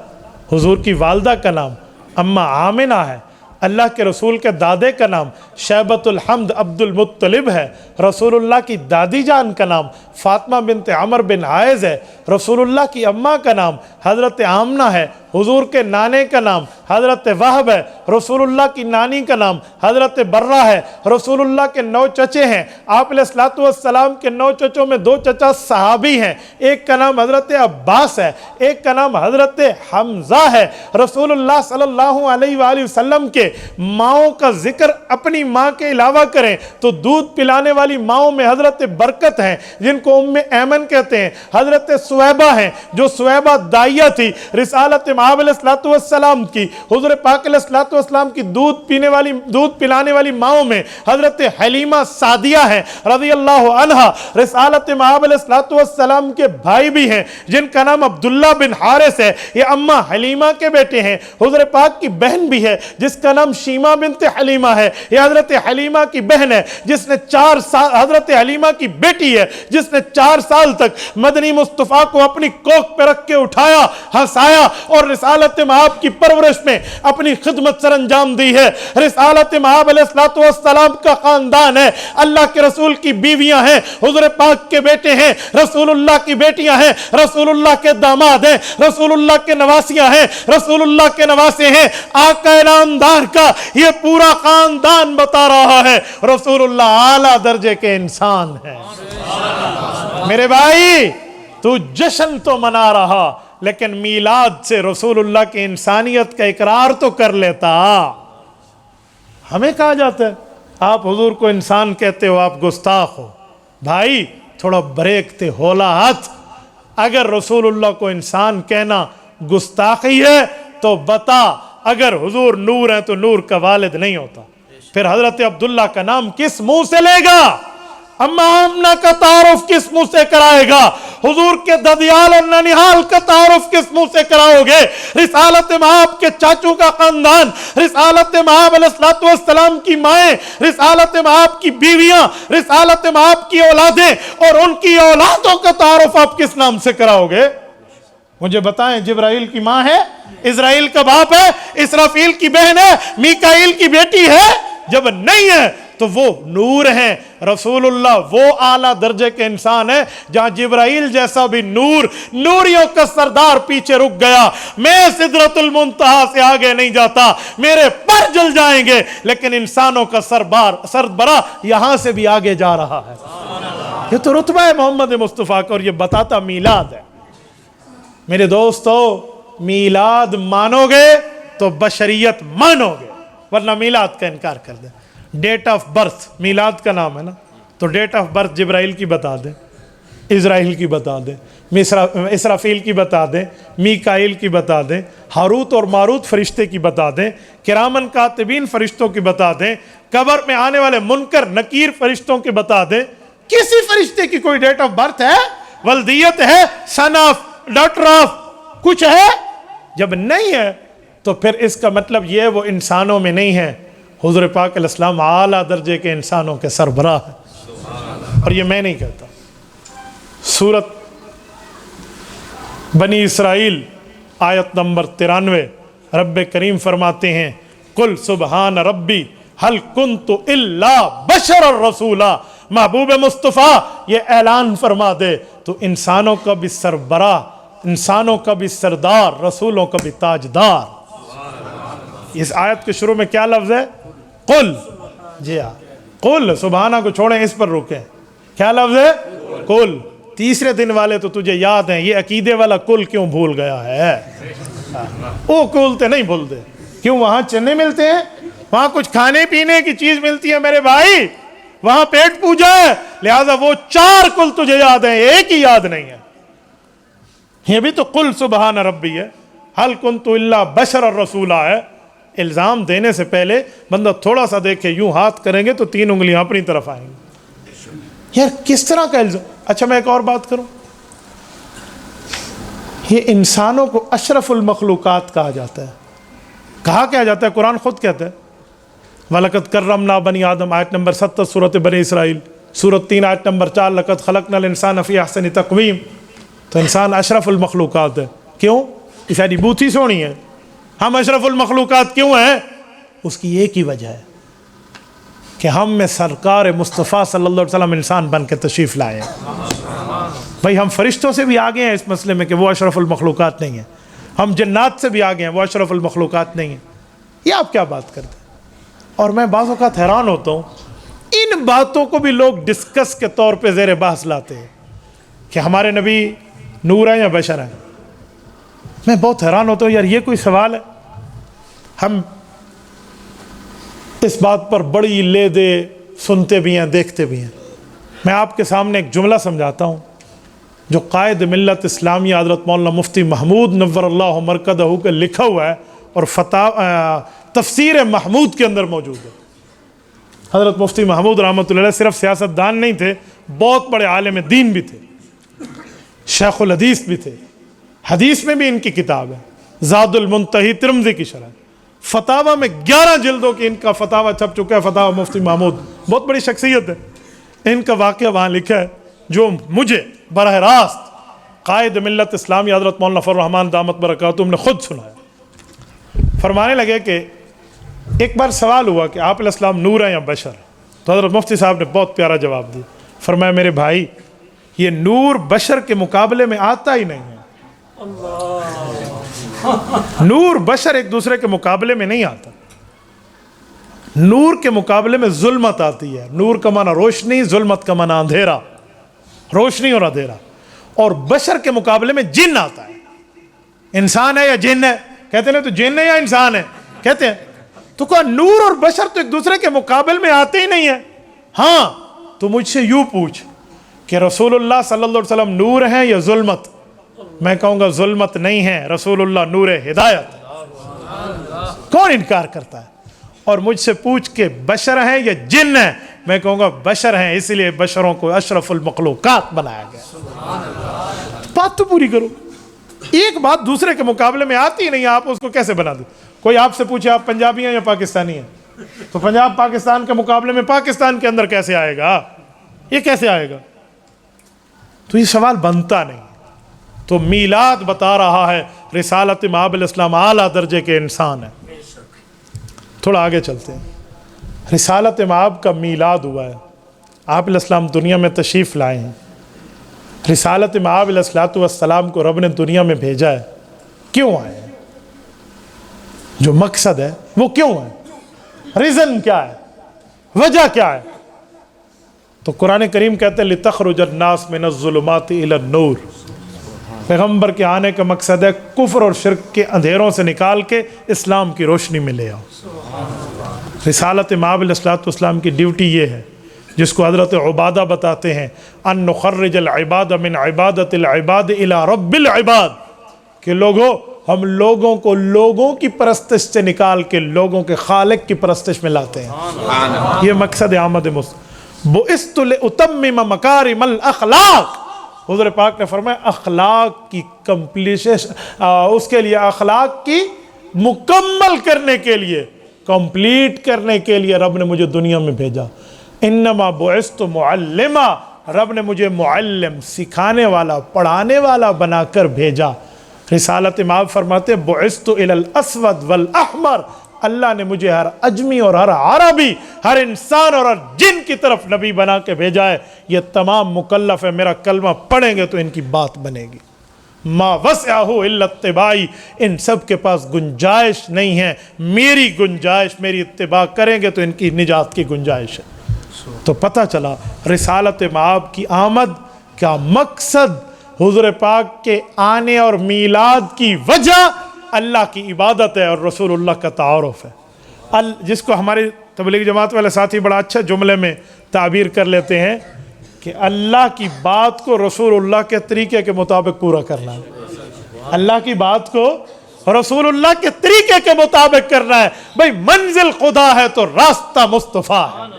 حضور کی والدہ کا نام اماں آمنہ ہے، اللہ کے رسول کے دادے کا نام شیبۃ الحمد عبد المطلب ہے، رسول اللہ کی دادی جان کا نام فاطمہ بنت عمر بن عائز ہے، رسول اللہ کی اماں کا نام حضرت آمنہ ہے، حضور کے نانے کا نام حضرت وہب ہے، رسول اللہ کی نانی کا نام حضرت برہ ہے، رسول اللہ کے 9 چچے ہیں. آپ علیہ الصلوۃ والسلام کے 9 چچوں میں 2 چچا صحابی ہیں، ایک کا نام حضرت عباس ہے، ایک کا نام حضرت حمزہ ہے. رسول اللہ صلی اللہ علیہ وآلہ وسلم کے ماؤں کا ذکر اپنی ماں کے علاوہ کریں تو دودھ پلانے والی ماؤں میں حضرت برکت ہیں جن کو ام ایمن کہتے ہیں، حضرت سویبہ ہیں جو سویبہ دائیہ تھی رسالت مآب علیہ الصلوۃ والسلام کی، حضور پاک علیہ الصلوۃ والسلام کی دودھ پلانے والی ماؤں میں حضرت حلیمہ سعدیہ ہیں رضی اللہ عنہا، رسالت مآب علیہ الصلوۃ والسلام کے بھائی بھی ہیں جن کا نام عبداللہ بن حارث ہے، یہ اماں حلیمہ کے بیٹے ہیں. حضور پاک کی بہن بھی ہے جس کا نام شیمہ بنت حلیمہ ہے، یہ حضرت حلیمہ کی بہن ہے جس نے 4 سال، حضرت حلیمہ کی بیٹی ہے جس نے 4 سال تک مدنی مصطفیٰ کو اپنی کوکھ پہ رکھ کے اٹھایا، ہنسایا اور رسالت مآب کی پرورش میں اپنی خدمت سر انجام دی ہے. رسالت مآب علیہ الصلوۃ والسلام کا خاندان ہے، اللہ کے رسول کی بیویاں ہیں، حضور پاک کے بیٹے ہیں، رسول اللہ کی بیٹیاں ہیں، رسول اللہ کے داماد ہیں، رسول اللہ کے نواسیاں ہیں، رسول اللہ کے نواسے ہیں. آقا نامدار کا یہ پورا خاندان بتا رہا ہے رسول اللہ اعلیٰ درجے کے انسان ہے. میرے بھائی، تو جشن تو منا رہا لیکن میلاد سے رسول اللہ کی انسانیت کا اقرار تو کر لیتا. ہمیں کہا جاتا ہے آپ حضور کو انسان کہتے ہو، آپ گستاخ ہو. بھائی تھوڑا بریک تے ہولا ہاتھ. اگر رسول اللہ کو انسان کہنا گستاخی ہے تو بتا، اگر حضور نور ہیں تو نور کا والد نہیں ہوتا. پھر حضرت عبداللہ کا نام کس منہ سے لے گا؟ اماں آمنہ کا تعارف کس منہ سے کرائے گا؟ حضور کے ددیال اور ننیحال کا تعارف کس منہ سے کراؤ گے؟ رسالت مآب کے چاچو کا خاندان، رسالت مآب علیہ الصلوۃ والسلام کی مائیں، رسالت مآب کی بیویاں، رسالت مآب کی اولادیں اور ان کی اولادوں کا تعارف آپ کس نام سے کراؤ گے؟ مجھے بتائیں. جبرائیل کی ماں ہے، اسرائیل کا باپ ہے، اسرافیل کی بہن ہے، میکائیل کی بیٹی ہے؟ جب نہیں ہے تو وہ نور ہیں. رسول اللہ وہ اعلیٰ درجے کے انسان ہے جہاں جبرائیل جیسا بھی نور، نوریوں کا سردار پیچھے رک گیا. میں سدرۃ المنتہا سے آگے نہیں جاتا، میرے پر جل جائیں گے، لیکن انسانوں کا سربراہ یہاں سے بھی آگے جا رہا ہے. یہ تو رتبہ ہے محمد مصطفیٰ کا، اور یہ بتاتا میلاد ہے. میرے دوستو، میلاد مانو گے تو بشریت مانو گے، ورنہ میلاد کا انکار کر دیں. ڈیٹ آف برتھ میلاد کا نام ہے نا، تو ڈیٹ آف برتھ جبرائیل کی بتا دیں، اسرائیل کی بتا دیں، اسرافیل کی بتا دیں، میکائیل کی بتا دیں، ہاروت اور ماروت فرشتے کی بتا دیں، کرامن کاتبین فرشتوں کی بتا دیں، قبر میں آنے والے منکر نکیر فرشتوں کی بتا دیں. کسی فرشتے کی کوئی ڈیٹ آف برتھ ہے؟ ولدیت ہے, سن آف, ڈاٹر آف, کچھ ہے. جب نہیں ہے تو پھر اس کا مطلب یہ وہ انسانوں میں نہیں ہے. حضور پاک علیہ السلام اعلیٰ درجے کے انسانوں کے سربراہ ہیں, اور یہ میں نہیں کہتا. سورت بنی اسرائیل آیت نمبر 93 رب کریم فرماتے ہیں قل سبحان ربی هل کنت الا بشر الرسولا. محبوب مصطفیٰ یہ اعلان فرما دے تو انسانوں کا بھی سربراہ, انسانوں کا بھی سردار, رسولوں کا بھی تاجدار. اس آیت کے شروع میں کیا لفظ ہے؟ قل. جی ہاں, قل. سبحانہ کو چھوڑیں, اس پر رکیں. کیا لفظ ہے؟ قل. تیسرے دن والے تو تجھے یاد ہیں, یہ عقیدے والا قل کیوں بھول گیا ہے؟ وہ قلتے نہیں بھولتے. کیوں؟ وہاں چنے ملتے ہیں, وہاں کچھ کھانے پینے کی چیز ملتی ہے میرے بھائی, وہاں پیٹ پوجا ہے, لہذا وہ 4 قل تجھے یاد ہیں, ایک ہی یاد نہیں ہے. یہ بھی تو قل سبحان ربی ہے, حل کنت الا بشر الرسولہ ہے. الزام دینے سے پہلے بندہ تھوڑا سا دیکھے, یوں ہاتھ کریں گے تو 3 انگلیاں اپنی طرف آئیں گی. یار کس طرح کا الزام. اچھا میں ایک اور بات کروں, یہ انسانوں کو اشرف المخلوقات کہا جاتا ہے. کہا کیا جاتا ہے؟ قرآن خود کہتا ہے وَلَقَدْ كَرَّمْنَا بَنِي آدم, آیت نمبر 70 سورت بنی اسرائیل, سورت 3 آیت نمبر 4 لَقَدْ خَلَقْنَا الْإِنسَانَ فِي أَحْسَنِ تَقْوِيمٍ. تو انسان اشرف المخلوقات ہے. کیوں؟ اساری بوتھی سونی ہے. ہم اشرف المخلوقات کیوں ہیں؟ اس کی ایک ہی وجہ ہے کہ ہم میں سرکار مصطفیٰ صلی اللہ علیہ وسلم انسان بن کے تشریف لائے. بھائی ہم فرشتوں سے بھی آگے ہیں اس مسئلے میں کہ وہ اشرف المخلوقات نہیں ہیں, ہم جنات سے بھی آگے ہیں, وہ اشرف المخلوقات نہیں ہیں. یہ آپ کیا بات کرتے ہیں؟ اور میں بعض اوقات حیران ہوتا ہوں, ان باتوں کو بھی لوگ ڈسکس کے طور پہ زیر بحث لاتے ہیں کہ ہمارے نبی نور ہیں یا بشر ہیں. میں بہت حیران ہوتا ہوں, یار یہ کوئی سوال ہے؟ ہم اس بات پر بڑی لے دے سنتے بھی ہیں, دیکھتے بھی ہیں. میں آپ کے سامنے ایک جملہ سمجھاتا ہوں جو قائد ملت اسلامیہ حضرت مولانا مفتی محمود نور اللہ مرکزہ کا لکھا ہوا ہے اور تفسیر محمود کے اندر موجود ہے. حضرت مفتی محمود رحمۃ اللہ علیہ صرف سیاست دان نہیں تھے, بہت بڑے عالم دین بھی تھے, شیخ الحدیث بھی تھے. حدیث میں بھی ان کی کتاب ہے زاد المنتہی ترمذی کی شرح. فتاوی میں 11 جلدوں کی ان کا فتاوی چھپ چکا ہے. فتاوی مفتی محمود بہت بڑی شخصیت ہے. ان کا واقعہ وہاں لکھا ہے جو مجھے براہ راست قائد ملت اسلامی حضرت مولانا فضل الرحمان دامت برکاتہم نے خود سنایا. فرمانے لگے کہ ایک بار سوال ہوا کہ آپ علیہ السلام نور ہیں یا بشر؟ تو حضرت مفتی صاحب نے بہت پیارا جواب دیا. فرمایا میرے بھائی یہ نور بشر کے مقابلے میں آتا ہی نہیں ہے. نور بشر ایک دوسرے کے مقابلے میں نہیں آتا. نور کے مقابلے میں ظلمت آتی ہے. نور کا معنی روشنی, ظلمت کا معنی اندھیرا, روشنی اور اندھیرا. اور بشر کے مقابلے میں جن آتا ہے. انسان ہے یا جن ہے؟ کہتے ہیں تو جن ہے یا انسان ہے؟ کہتے ہیں. تو کہا نور اور بشر تو ایک دوسرے کے مقابل میں آتے ہی نہیں ہیں. ہاں تو مجھ سے یوں پوچھ کہ رسول اللہ صلی اللہ علیہ وسلم نور ہیں یا ظلمت؟ میں کہوں گا ظلمت نہیں ہے, رسول اللہ نور ہدایت. کون انکار کرتا ہے؟ اور مجھ سے پوچھ کہ بشر ہیں یا جن ہیں؟ میں کہوں گا بشر ہیں, اس لیے بشروں کو اشرف المخلوقات بنایا گیا. بات تو پوری کرو. ایک بات دوسرے کے مقابلے میں آتی ہی نہیں, آپ اس کو کیسے بنا دیں؟ کوئی آپ سے پوچھے آپ پنجابی ہیں یا پاکستانی ہیں, تو پنجاب پاکستان کے مقابلے میں پاکستان کے اندر کیسے آئے گا؟ یہ کیسے آئے گا؟ تو یہ سوال بنتا نہیں. تو میلاد بتا رہا ہے رسالت مآب علیہ السلام اعلیٰ درجے کے انسان ہے. تھوڑا آگے چلتے ہیں. رسالت مآب کا میلاد ہوا ہے, آپ علیہ السلام دنیا میں تشریف لائے ہیں. رسالت مآب علیہ السلام کو رب نے دنیا میں بھیجا ہے. کیوں آئے ہیں؟ جو مقصد ہے وہ کیوں ہے؟ ریزن کیا ہے؟ وجہ کیا ہے؟ تو قرآن کریم کہتے ہیں لِتَخْرُجَ النَّاسَ مِنَ الظُّلُمَاتِ إِلَى النُّورِ. پیغمبر کے آنے کا مقصد ہے کفر اور شرک کے اندھیروں سے نکال کے اسلام کی روشنی میں لے آؤ. رسالت مآب علیہ السلام کی ڈیوٹی یہ ہے جس کو حضرت عبادہ بتاتے ہیں ان نخرج العباد من عبادت العباد الى رب العباد, کہ لوگوں ہم لوگوں کو لوگوں کی پرستش سے نکال کے لوگوں کے خالق کی پرستش میں لاتے ہیں. یہ مقصد آمد بعثت لأتمم مکارم الاخلاق. حضور پاک نے فرمایا اخلاق کی اس کے لیے اخلاق کی مکمل کرنے کے لیے، کمپلیٹ کرنے کے لیے رب نے مجھے دنیا میں بھیجا۔ انما بعثت معلما، رب نے مجھے معلم، سکھانے والا، پڑھانے والا بنا کر بھیجا۔ رسالت مآب فرماتے بعثت الی الاسود والاحمر، اللہ نے مجھے ہر اجمی اور ہر عربی، ہر انسان اور ہر جن کی طرف نبی بنا کے بھیجا ہے۔ یہ تمام مکلف ہے، میرا کلمہ پڑھیں گے تو ان کی بات بنے گی۔ ما وسعہ الا اتباعی، ان سب کے پاس گنجائش نہیں ہے، میری گنجائش، میری اتباع کریں گے تو ان کی نجات کی گنجائش ہے۔ تو پتہ چلا رسالت مآب کی آمد کا مقصد، حضور پاک کے آنے اور میلاد کی وجہ اللہ کی عبادت ہے اور رسول اللہ کا تعارف ہے، جس کو ہماری تبلیغ جماعت والے ساتھی بڑا اچھا جملے میں تعبیر کر لیتے ہیں کہ اللہ کی بات کو رسول اللہ کے طریقے کے مطابق پورا کرنا ہے۔ اللہ کی بات کو رسول اللہ کے طریقے کے مطابق کرنا ہے۔ بھئی منزل خدا ہے تو راستہ مصطفیٰ ہے،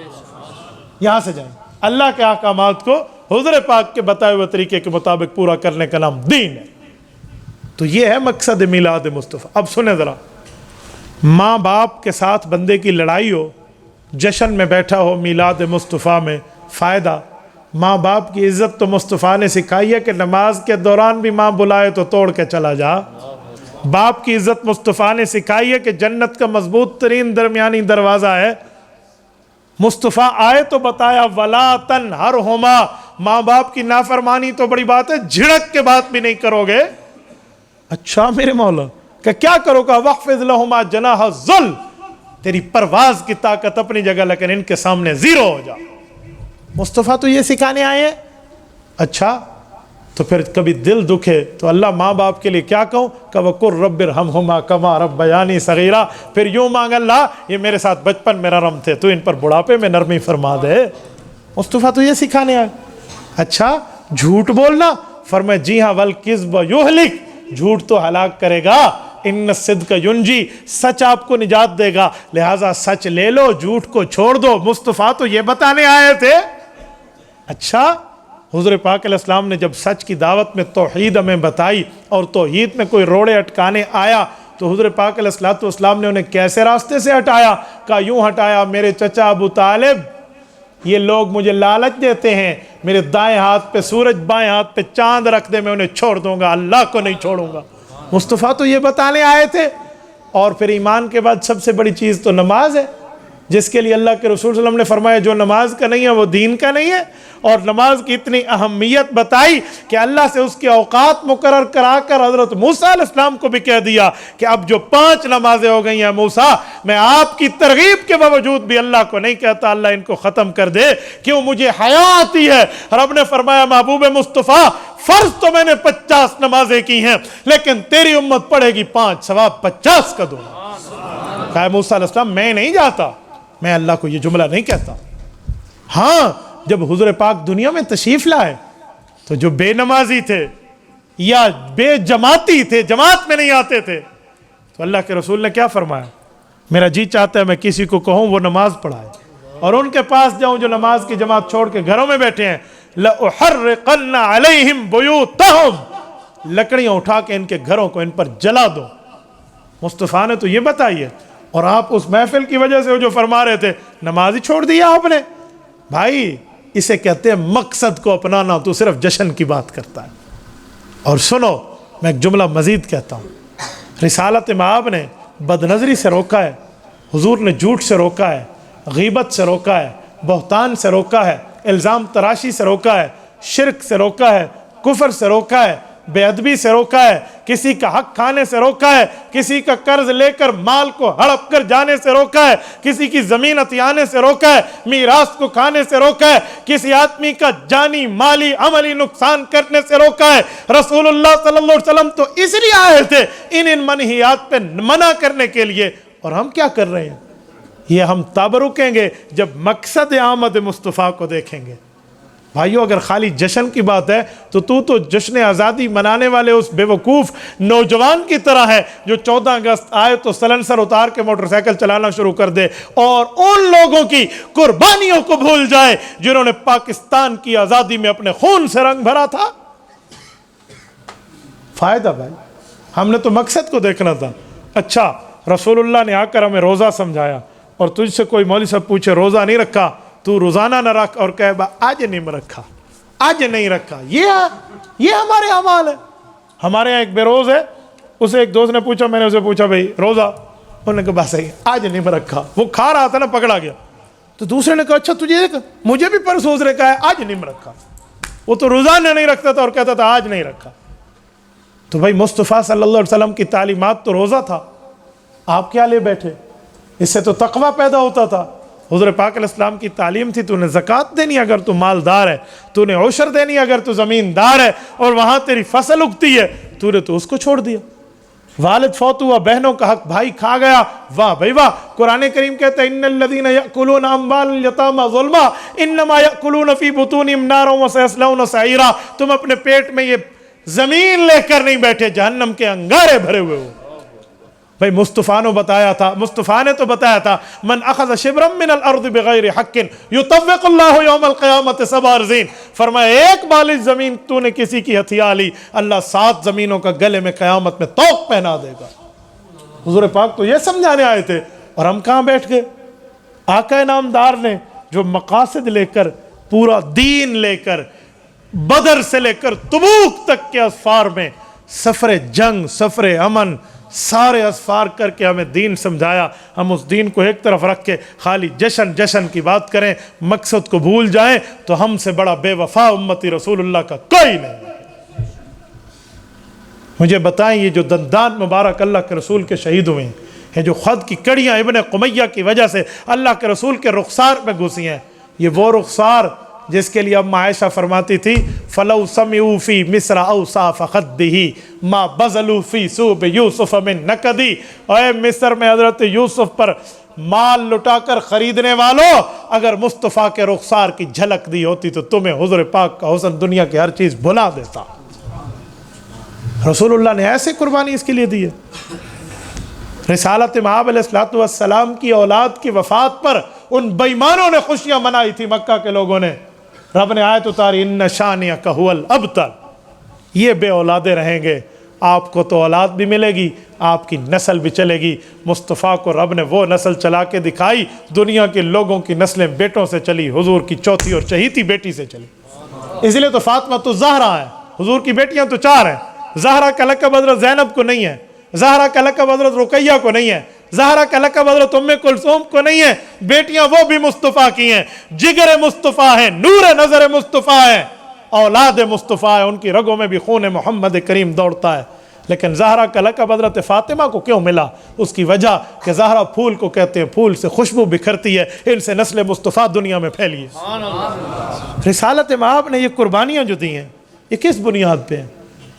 یہاں سے جائیں۔ اللہ کے احکامات کو حضور پاک کے بتائے ہوئے طریقے کے مطابق پورا کرنے کا نام دین ہے۔ تو یہ ہے مقصد میلاد مصطفیٰ۔ اب سنیں ذرا، ماں باپ کے ساتھ بندے کی لڑائی ہو، جشن میں بیٹھا ہو میلاد مصطفیٰ میں، فائدہ ماں باپ کی عزت تو مصطفیٰ نے سکھائی ہے کہ نماز کے دوران بھی ماں بلائے تو توڑ کے چلا جا۔ باپ کی عزت مصطفیٰ نے سکھائی ہے کہ جنت کا مضبوط ترین درمیانی دروازہ ہے۔ مصطفیٰ آئے تو بتایا وَلَا تَنْهَرْهُمَا، ماں باپ کی نافرمانی تو بڑی بات ہے، جھڑک کے بات بھی نہیں کرو گے۔ اچھا میرے مولا کہ کیا کرو گا؟ وَخْفِضْ لَهُمَا جَنَاحَ الذُّلِّ، تیری پرواز کی طاقت اپنی جگہ لیکن ان کے سامنے زیرو ہو جا۔ مصطفیٰ تو یہ سکھانے آئے ہیں۔ اچھا تو پھر کبھی دل دکھے تو اللہ ماں باپ کے لیے کیا کہوں کہ وَقُلْ رَبِّ ارْحَمْهُمَا كَمَا رَبَّيَانِي صَغِيرًا، پھر یوں مانگ اللہ یہ میرے ساتھ بچپن میں نرم تھے، تو ان پر بڑھاپے میں نرمی فرما دے۔ مصطفیٰ تو یہ سکھانے آئے۔ اچھا جھوٹ بولنا، فرمائے جی ہاں وَالْكِذْبَ يُهْلِكُ، جھوٹ تو ہلاک کرے گا، ان الصدق ینجی، سچ آپ کو نجات دے گا، لہٰذا سچ لے لو، جھوٹ کو چھوڑ دو۔ مصطفیٰ تو یہ بتانے آئے تھے۔ اچھا حضور پاک علیہ السلام نے جب سچ کی دعوت میں توحید ہمیں بتائی اور توحید میں کوئی روڑے اٹکانے آیا تو حضور پاک علیہ السلام نے انہیں کیسے راستے سے ہٹایا؟ کہا یوں ہٹایا، میرے چچا ابو طالب یہ لوگ مجھے لالچ دیتے ہیں، میرے دائیں ہاتھ پہ سورج بائیں ہاتھ پہ چاند رکھ دے، میں انہیں چھوڑ دوں گا، اللہ کو نہیں چھوڑوں گا۔ مصطفیٰ تو یہ بتانے آئے تھے۔ اور پھر ایمان کے بعد سب سے بڑی چیز تو نماز ہے، جس کے لیے اللہ کے رسول صلی اللہ علیہ وسلم نے فرمایا جو نماز کا نہیں ہے وہ دین کا نہیں ہے، اور نماز کی اتنی اہمیت بتائی کہ اللہ سے اس کے اوقات مقرر کرا کر حضرت موسیٰ علیہ السلام کو بھی کہہ دیا کہ اب جو 5 نمازیں ہو گئی ہیں موسیٰ، میں آپ کی ترغیب کے باوجود بھی اللہ کو نہیں کہتا اللہ ان کو ختم کر دے، کیوں مجھے حیا آتی ہے۔ رب نے فرمایا محبوب مصطفیٰ فرض تو میں نے 50 نمازیں کی ہیں لیکن تیری امت پڑھے گی 5، ثواب 50 کا دوں۔ کہا موسیٰ علیہ السلام میں نہیں جاتا، میں اللہ کو یہ جملہ نہیں کہتا۔ ہاں جب حضور پاک دنیا میں تشریف لائے تو جو بے نمازی تھے یا بے جماعتی تھے، جماعت میں نہیں آتے تھے، تو اللہ کے رسول نے کیا فرمایا؟ میرا جی چاہتا ہے میں کسی کو کہوں وہ نماز پڑھائے اور ان کے پاس جاؤں جو نماز کی جماعت چھوڑ کے گھروں میں بیٹھے ہیں، لَأُحَرِّقَنَّ عَلَيْهِمْ بُيُوتَهُمْ، لکڑیاں اٹھا کے ان کے گھروں کو ان پر جلا دو۔ مصطفیٰ نے تو یہ بتائی ہے، اور آپ اس محفل کی وجہ سے جو فرما رہے تھے نماز ہی چھوڑ دیا آپ نے۔ بھائی اسے کہتے ہیں مقصد کو اپنانا، تو صرف جشن کی بات کرتا ہے۔ اور سنو میں ایک جملہ مزید کہتا ہوں، رسالت مآب نے بد نظری سے روکا ہے، حضور نے جھوٹ سے روکا ہے، غیبت سے روکا ہے، بہتان سے روکا ہے، الزام تراشی سے روکا ہے، شرک سے روکا ہے، کفر سے روکا ہے، بے ادبی سے روکا ہے، کسی کا حق کھانے سے روکا ہے، کسی کا قرض لے کر مال کو ہڑپ کر جانے سے روکا ہے، کسی کی زمین ہتھیانے سے روکا ہے، میراث کو کھانے سے روکا ہے، کسی آدمی کا جانی مالی عملی نقصان کرنے سے روکا ہے۔ رسول اللہ صلی اللہ علیہ وسلم تو اس لیے آئے تھے ان منہیات پہ منع کرنے کے لیے، اور ہم کیا کر رہے ہیں؟ یہ ہم تب رکیں گے جب مقصد آمد مصطفیٰ کو دیکھیں گے۔ بھائیو اگر خالی جشن کی بات ہے تو جشن آزادی منانے والے اس بے وقوف نوجوان کی طرح ہے جو 14 اگست آئے تو سلنسر اتار کے موٹر سائیکل چلانا شروع کر دے اور ان لوگوں کی قربانیوں کو بھول جائے جنہوں نے پاکستان کی آزادی میں اپنے خون سے رنگ بھرا تھا۔ فائدہ بھائی، ہم نے تو مقصد کو دیکھنا تھا. اچھا رسول اللہ نے آ کر ہمیں روزہ سمجھایا، اور تجھ سے کوئی مولوی صاحب پوچھے روزہ نہیں رکھا، تو روزانہ نہ رکھ اور کہے آج نہیں رکھا، آج نہیں رکھا. یہ ہمارے اعمال ہے. ہمارے یہاں ایک بے روز ہے، اسے ایک دوست نے پوچھا، میں نے اسے پوچھا بھائی روزہ، انہوں نے کہا بس صحیح آج نہیں رکھا. وہ کھا رہا تھا نا، پکڑا گیا. تو دوسرے نے کہا اچھا تجھے مجھے بھی پرسوں اس نے کہا ہے آج نہیں رکھا. وہ تو روزانہ نہیں رکھتا تھا اور کہتا تھا آج نہیں رکھا. تو بھائی مصطفیٰ صلی اللہ علیہ وسلم کی تعلیمات تو روزہ تھا، آپ کیا لے بیٹھے؟ اس سے تو تقویٰ پیدا ہوتا تھا. حضور پاک علیہ السلام کی تعلیم تھی تو نے زکوٰۃ دینی اگر تو مالدار ہے، تو نے عشر دینی اگر تو زمیندار ہے، اور وہاں تیری فصل اگتی ہے تو نے تو اس کو چھوڑ دیا. والد فوت ہوا، بہنوں کا حق بھائی کھا گیا، واہ بھائی واہ. قرآن کریم کہتا ہے ان الذین یأکلون اموال الیتامی ظلما انما یأکلون فی بطونہم نارا وسیصلون سعیرا. تم اپنے پیٹ میں یہ زمین لے کر نہیں بیٹھے، جہنم کے انگارے بھرے ہوئے ہو. بھائی مصطفیٰ نے بتایا تھا، مصطفیٰ نے تو بتایا تھا من اخذ شبرا من الارض بغیر حق یطوق اللہ یوم القیامت 7 ارضین. فرمایا ایک بالش زمین تو نے کسی کی ہتھیا لی، اللہ 7 زمینوں کا گلے میں قیامت میں طوق پہنا دے گا. حضور پاک تو یہ سمجھانے آئے تھے، اور ہم کہاں بیٹھ گئے؟ آقا نامدار نے جو مقاصد لے کر، پورا دین لے کر، بدر سے لے کر تبوک تک کے اسفار میں سفر جنگ، سفر امن، سارے اسفار کر کے ہمیں دین سمجھایا. ہم اس دین کو ایک طرف رکھ کے خالی جشن کی بات کریں، مقصد کو بھول جائیں، تو ہم سے بڑا بے وفا امتی رسول اللہ کا کوئی نہیں. مجھے بتائیں یہ جو دندان مبارک اللہ کے رسول کے شہید ہوئے ہیں، جو خود کی کڑیاں ابن قمیہ کی وجہ سے اللہ کے رسول کے رخسار پہ گھسی ہیں، یہ وہ رخسار جس کے لیے اب عائشہ فرماتی تھی فَلَوْ سَمِعُوا فِي مِصْرَ أَوْصَافَ خَدِّهِ مَا بَذَلُوا فِي صُوبِ يُوسُفَ مِن نَقَدِي. اے مصر میں حضرت یوسف پر مال لٹا کر خریدنے والوں، اگر مصطفیٰ کے رخسار کی جھلک دی ہوتی تو تمہیں حضور پاک کا حسن دنیا کی ہر چیز بھلا دیتا. رسول اللہ نے ایسے قربانی اس کے لیے دی ہے. رسالت مآب علیہ السلام کی اولاد کی وفات پر ان بےایمانوں نے خوشیاں منائی تھی، مکہ کے لوگوں نے. رب نے آیت اتاری ان شانئک ھو الابتر. یہ بے اولادے رہیں گے، آپ کو تو اولاد بھی ملے گی، آپ کی نسل بھی چلے گی. مصطفیٰ کو رب نے وہ نسل چلا کے دکھائی، دنیا کے لوگوں کی نسلیں بیٹوں سے چلی، حضور کی چوتھی اور چہیتی بیٹی سے چلی. اس لیے تو فاطمہ تو زہرا ہے، حضور کی بیٹیاں تو 4 ہیں. زہرا کا لقب حضرت زینب کو نہیں ہے، زہرا کا لقب حضرت رقیہ کو نہیں ہے، زہرا کا لقب حضرت ام کلثوم کو نہیں ہے. بیٹیاں وہ بھی مصطفیٰ کی ہیں، جگر مصطفیٰ ہیں، نور نظر مصطفیٰ ہیں، اولاد مصطفیٰ ہیں، ان کی رگوں میں بھی خون محمد کریم دوڑتا ہے. لیکن زہرا کا لقب حضرت فاطمہ کو کیوں ملا؟ اس کی وجہ کہ زہرا پھول کو کہتے ہیں، پھول سے خوشبو بکھرتی ہے، ان سے نسل مصطفیٰ دنیا میں پھیلی ہے. رسالت مآب نے یہ قربانیاں جو دی ہیں، یہ کس بنیاد پہ ہیں؟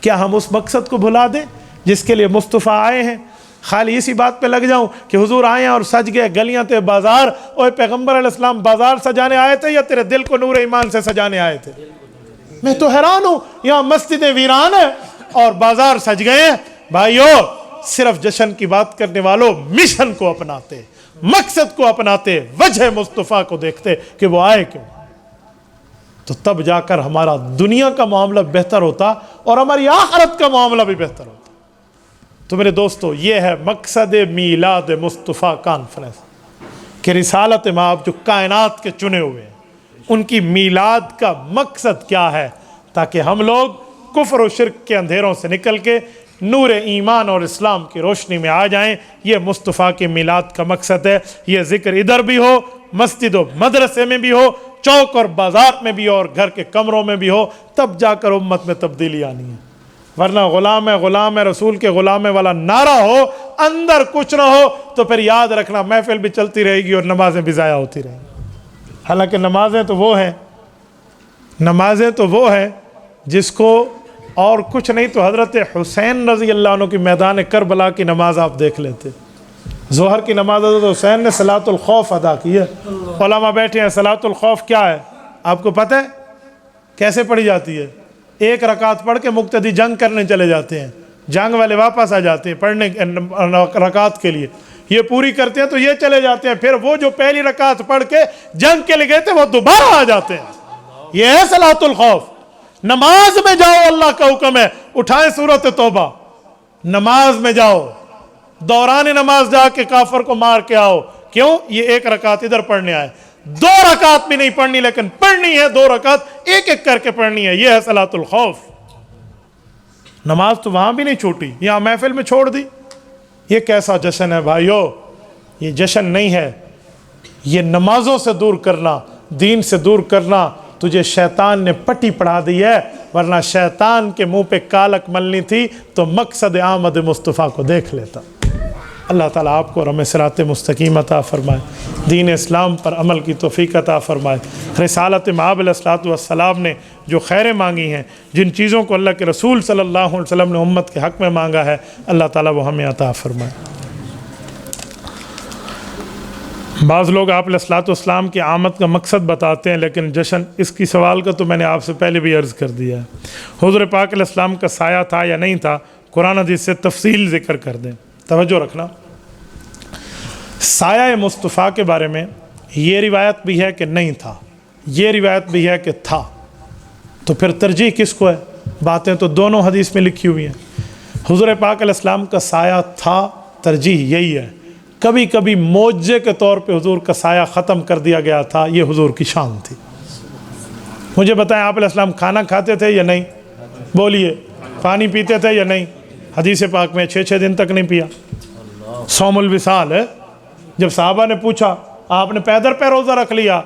کیا ہم اس مقصد کو بھلا دیں جس کے لیے مصطفیٰ آئے ہیں؟ خالی اسی بات پہ لگ جاؤں کہ حضور آئے ہیں اور سج گئے، گلیاں تھے، بازار. اور پیغمبر علیہ السلام بازار سجانے آئے تھے یا تیرے دل کو نور ایمان سے سجانے آئے تھے؟ میں تو حیران ہوں، یہاں مسجدیں ویران ہیں اور بازار سج گئے ہیں. بھائیو، صرف جشن کی بات کرنے والوں مشن کو اپناتے، مقصد کو اپناتے، وجہ مصطفیٰ کو دیکھتے کہ وہ آئے کیوں، تو تب جا کر ہمارا دنیا کا معاملہ بہتر ہوتا اور ہماری آخرت کا معاملہ بھی بہتر ہوتا. تو میرے دوستو، یہ ہے مقصد میلاد مصطفیٰ کانفرنس کہ رسالت مآب جو کائنات کے چنے ہوئے ہیں، ان کی میلاد کا مقصد کیا ہے، تاکہ ہم لوگ کفر و شرک کے اندھیروں سے نکل کے نور ایمان اور اسلام کی روشنی میں آ جائیں. یہ مصطفیٰ کی میلاد کا مقصد ہے. یہ ذکر ادھر بھی ہو، مسجد و مدرسے میں بھی ہو، چوک اور بازار میں بھی ہو، اور گھر کے کمروں میں بھی ہو، تب جا کر امت میں تبدیلی آنی ہے. ورنہ غلام ہے رسول کے غلام والا نعرہ ہو، اندر کچھ نہ ہو، تو پھر یاد رکھنا محفل بھی چلتی رہے گی اور نمازیں بھی ضائع ہوتی رہیں گی. حالانکہ نمازیں تو وہ ہیں جس کو اور کچھ نہیں تو حضرت حسین رضی اللہ عنہ کی میدان کربلا کی نماز آپ دیکھ لیتے. ظہر کی نماز حضرت حسین نے صلاۃ الخوف ادا کی ہے. علماء بیٹھے ہیں، صلاۃ الخوف کیا ہے آپ کو پتہ ہے کیسے پڑھی جاتی ہے؟ 1 رکعت پڑھ کے مقتدی جنگ کرنے چلے جاتے ہیں، جنگ والے واپس آ جاتے ہیں پڑھنے رکعت کے لیے، یہ پوری کرتے ہیں تو یہ چلے جاتے ہیں، پھر وہ جو پہلی رکعت پڑھ کے جنگ کے لیے گئے تھے وہ دوبارہ آ جاتے ہیں. یہ ہے صلاۃ الخوف. نماز میں جاؤ، اللہ کا حکم ہے، اٹھائیں سورۃ توبہ، نماز میں جاؤ، دوران نماز جا کے کافر کو مار کے آؤ۔ کیوں؟ یہ ایک رکعت ادھر پڑھنے آئے، 2 رکعت بھی نہیں پڑھنی، لیکن پڑھنی ہے 2 رکعت ایک ایک کر کے پڑھنی ہے، یہ ہے صلاۃ الخوف۔ نماز تو وہاں بھی نہیں چھوٹی، یہاں محفل میں چھوڑ دی۔ یہ کیسا جشن ہے بھائیو؟ یہ جشن نہیں ہے، یہ نمازوں سے دور کرنا، دین سے دور کرنا۔ تجھے شیطان نے پٹی پڑھا دی ہے، ورنہ شیطان کے منہ پہ کالک ملنی تھی تو مقصد آمد مصطفیٰ کو دیکھ لیتا۔ اللہ تعالیٰ آپ کو اور ہمیں صراط مستقیم عطا فرمائے، دین اسلام پر عمل کی توفیق عطا فرمائے۔ رسالت مآب علیہ الصلوۃ والسلام نے جو خیریں مانگی ہیں، جن چیزوں کو اللہ کے رسول صلی اللہ علیہ وسلم نے امت کے حق میں مانگا ہے، اللہ تعالیٰ وہ ہمیں عطا فرمائے۔ بعض لوگ آپ علیہ الصلوۃ والسلام کی آمد کا مقصد بتاتے ہیں، لیکن جشن، اس کی سوال کا تو میں نے آپ سے پہلے بھی عرض کر دیا ہے۔ حضور پاک علیہ السلام کا سایہ تھا یا نہیں تھا، قرآن حدیث سے تفصیل ذکر کر دیں، توجہ رکھنا۔ سایہ مصطفیٰ کے بارے میں یہ روایت بھی ہے کہ نہیں تھا، یہ روایت بھی ہے کہ تھا، تو پھر ترجیح کس کو ہے؟ باتیں تو دونوں حدیث میں لکھی ہوئی ہیں۔ حضور پاک علیہ السلام کا سایہ تھا، ترجیح یہی ہے۔ کبھی کبھی معجزے کے طور پہ حضور کا سایہ ختم کر دیا گیا تھا، یہ حضور کی شان تھی۔ مجھے بتائیں، آپ علیہ السلام کھانا کھاتے تھے یا نہیں؟ بولیے، پانی پیتے تھے یا نہیں؟ حدیث پاک میں 6 دن تک نہیں پیا، صوم الوصال ہے۔ جب صحابہ نے پوچھا، آپ نے پیدر پہ روزہ رکھ لیا،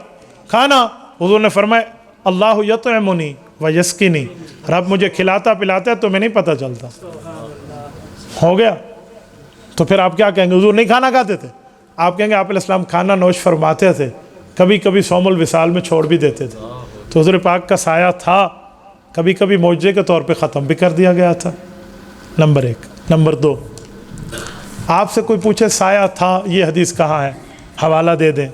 کھانا؟ حضور نے فرمایا اللہ یطعمنی ویسقینی، رب مجھے کھلاتا پلاتا ہے تو میں نہیں پتہ چلتا۔ ہو گیا؟ تو پھر آپ کیا کہیں گے؟ حضور نہیں کھانا کھاتے تھے؟ آپ کہیں گے آپ علیہ السلام کھانا نوش فرماتے تھے، کبھی کبھی صوم الوصال میں چھوڑ بھی دیتے تھے۔ تو حضور پاک کا سایہ تھا، کبھی کبھی معجزے کے طور پہ ختم بھی کر دیا گیا تھا، نمبر 1۔ نمبر 2، آپ سے کوئی پوچھے سایہ تھا، یہ حدیث کہاں ہے؟ حوالہ دے دیں۔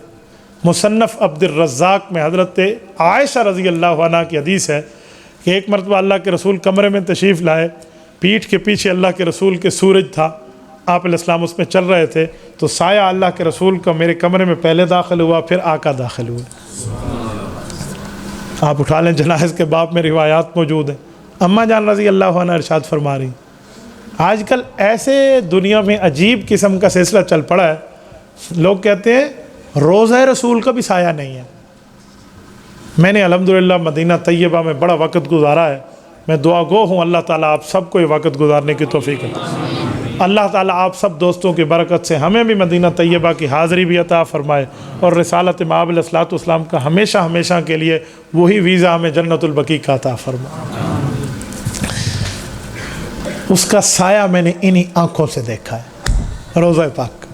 مصنف عبد الرزاق میں حضرت عائشہ رضی اللہ عنہ کی حدیث ہے کہ ایک مرتبہ اللہ کے رسول کمرے میں تشریف لائے، پیٹھ کے پیچھے اللہ کے رسول کے سورج تھا، آپ علیہ السلام اس میں چل رہے تھے، تو سایہ اللہ کے رسول کا میرے کمرے میں پہلے داخل ہوا، پھر آقا داخل ہوئے۔ آپ اٹھا لیں، جنائز کے باب میں روایات موجود ہیں۔ اماں جان رضی اللہ عنہ ارشاد فرما رہی، آج کل ایسے دنیا میں عجیب قسم کا سلسلہ چل پڑا ہے، لوگ کہتے ہیں روضہ رسول کا بھی سایہ نہیں ہے۔ میں نے الحمدللہ مدینہ طیبہ میں بڑا وقت گزارا ہے، میں دعا گو ہوں اللہ تعالیٰ آپ سب کو یہ وقت گزارنے کی توفیق عطا۔ اللہ تعالیٰ آپ سب دوستوں کی برکت سے ہمیں بھی مدینہ طیبہ کی حاضری بھی عطا فرمائے، اور رسالت مآب علیہ الصلوۃ والسلام کا ہمیشہ ہمیشہ کے لیے وہی ویزا ہمیں جنت البقیع کا عطا فرمائے۔ اس کا سایہ میں نے انہی آنکھوں سے دیکھا ہے، روضہ پاک۔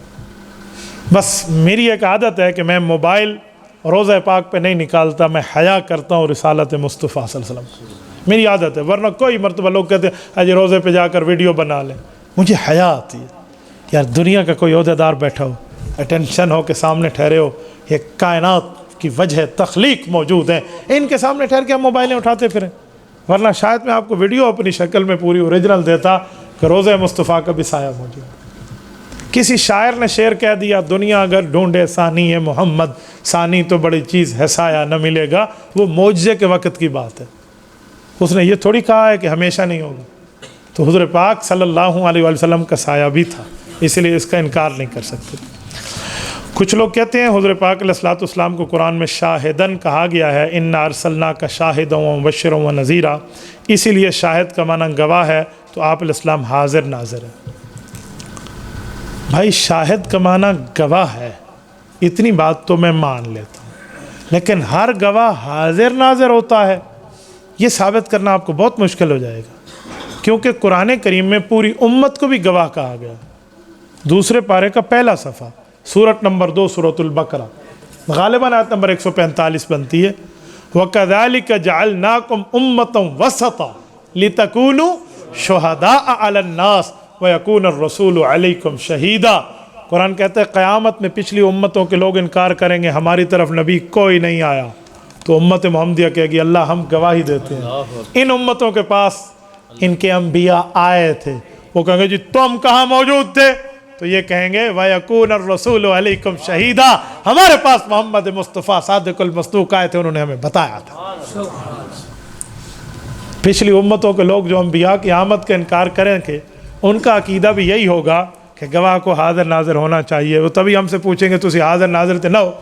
بس میری ایک عادت ہے کہ میں موبائل روضہ پاک پہ نہیں نکالتا، میں حیا کرتا ہوں رسالت مصطفیٰ صلی اللہ علیہ وسلم، میری عادت ہے۔ ورنہ کوئی مرتبہ لوگ کہتے ہیں اجے روضے پہ جا کر ویڈیو بنا لیں، مجھے حیا آتی ہے۔ یار دنیا کا کوئی عہدیدار بیٹھا ہو، اٹینشن ہو کے سامنے ٹھہرے ہو، یہ کائنات کی وجہ تخلیق موجود ہیں، ان کے سامنے ٹھہر کے ہم موبائلیں اٹھاتے پھریں۔ ورنہ شاید میں آپ کو ویڈیو اپنی شکل میں پوری اوریجنل دیتا کہ روضہ مصطفیٰ کا بھی سایہ موجود۔ کسی شاعر نے شعر کہہ دیا، دنیا اگر ڈھونڈے ثانی ہے محمد، ثانی تو بڑی چیز ہے سایہ نہ ملے گا، وہ معجزے کے وقت کی بات ہے۔ اس نے یہ تھوڑی کہا ہے کہ ہمیشہ نہیں ہوگا۔ تو حضور پاک صلی اللہ علیہ وسلم کا سایہ بھی تھا، اس لیے اس کا انکار نہیں کر سکتے۔ کچھ لوگ کہتے ہیں حضور پاک علیہ الصلوۃ والسلام کو قرآن میں شاہدن کہا گیا ہے، انا ارسلناک شاہدا ومبشرا ونذیرا، اسی لیے شاہد کا معنی گواہ ہے، تو آپ علیہ السلام حاضر ناظر ہے۔ بھائی شاہد کا معنی گواہ ہے، اتنی بات تو میں مان لیتا ہوں، لیکن ہر گواہ حاضر ناظر ہوتا ہے، یہ ثابت کرنا آپ کو بہت مشکل ہو جائے گا، کیونکہ قرآن کریم میں پوری امت کو بھی گواہ کہا گیا۔ دوسرے پارے کا پہلا صفحہ، سورت نمبر 2 سورۃ البقرہ، غالباً آیت نمبر 145 بنتی ہے، وَكَذَلِكَ جَعَلْنَاكُمْ أُمَّةً وَسَطًا لِتَكُونُوا شُهَدَاءَ عَلَى النَّاسِ وَيَكُونَ الرَّسُولُ عَلَيْكُمْ شَهِيدًا۔ قرآن کہتا ہے قیامت میں پچھلی امتوں کے لوگ انکار کریں گے ہماری طرف نبی کوئی نہیں آیا، تو امت محمدیہ کہے گی اللہ ہم گواہی دیتے ہیں ان امتوں کے پاس ان کے انبیاء آئے تھے۔ وہ کہیں گے جی تم کہاں موجود تھے؟ تو یہ کہیں گے وَيَكُونَ الرَّسُولُ عَلَيْكُمْ شَهِيدًا، ہمارے پاس محمد مصطفیٰ صادق المصدوق آئے تھے، انہوں نے ہمیں بتایا تھا۔ پچھلی امتوں کے لوگ جو انبیاء کی آمد کا انکار کریں کہ ان کا عقیدہ بھی یہی ہوگا کہ گواہ کو حاضر ناظر ہونا چاہیے. وہ تبھی ہم سے پوچھیں گے تسی حاضر ناظر تے نہ ہو.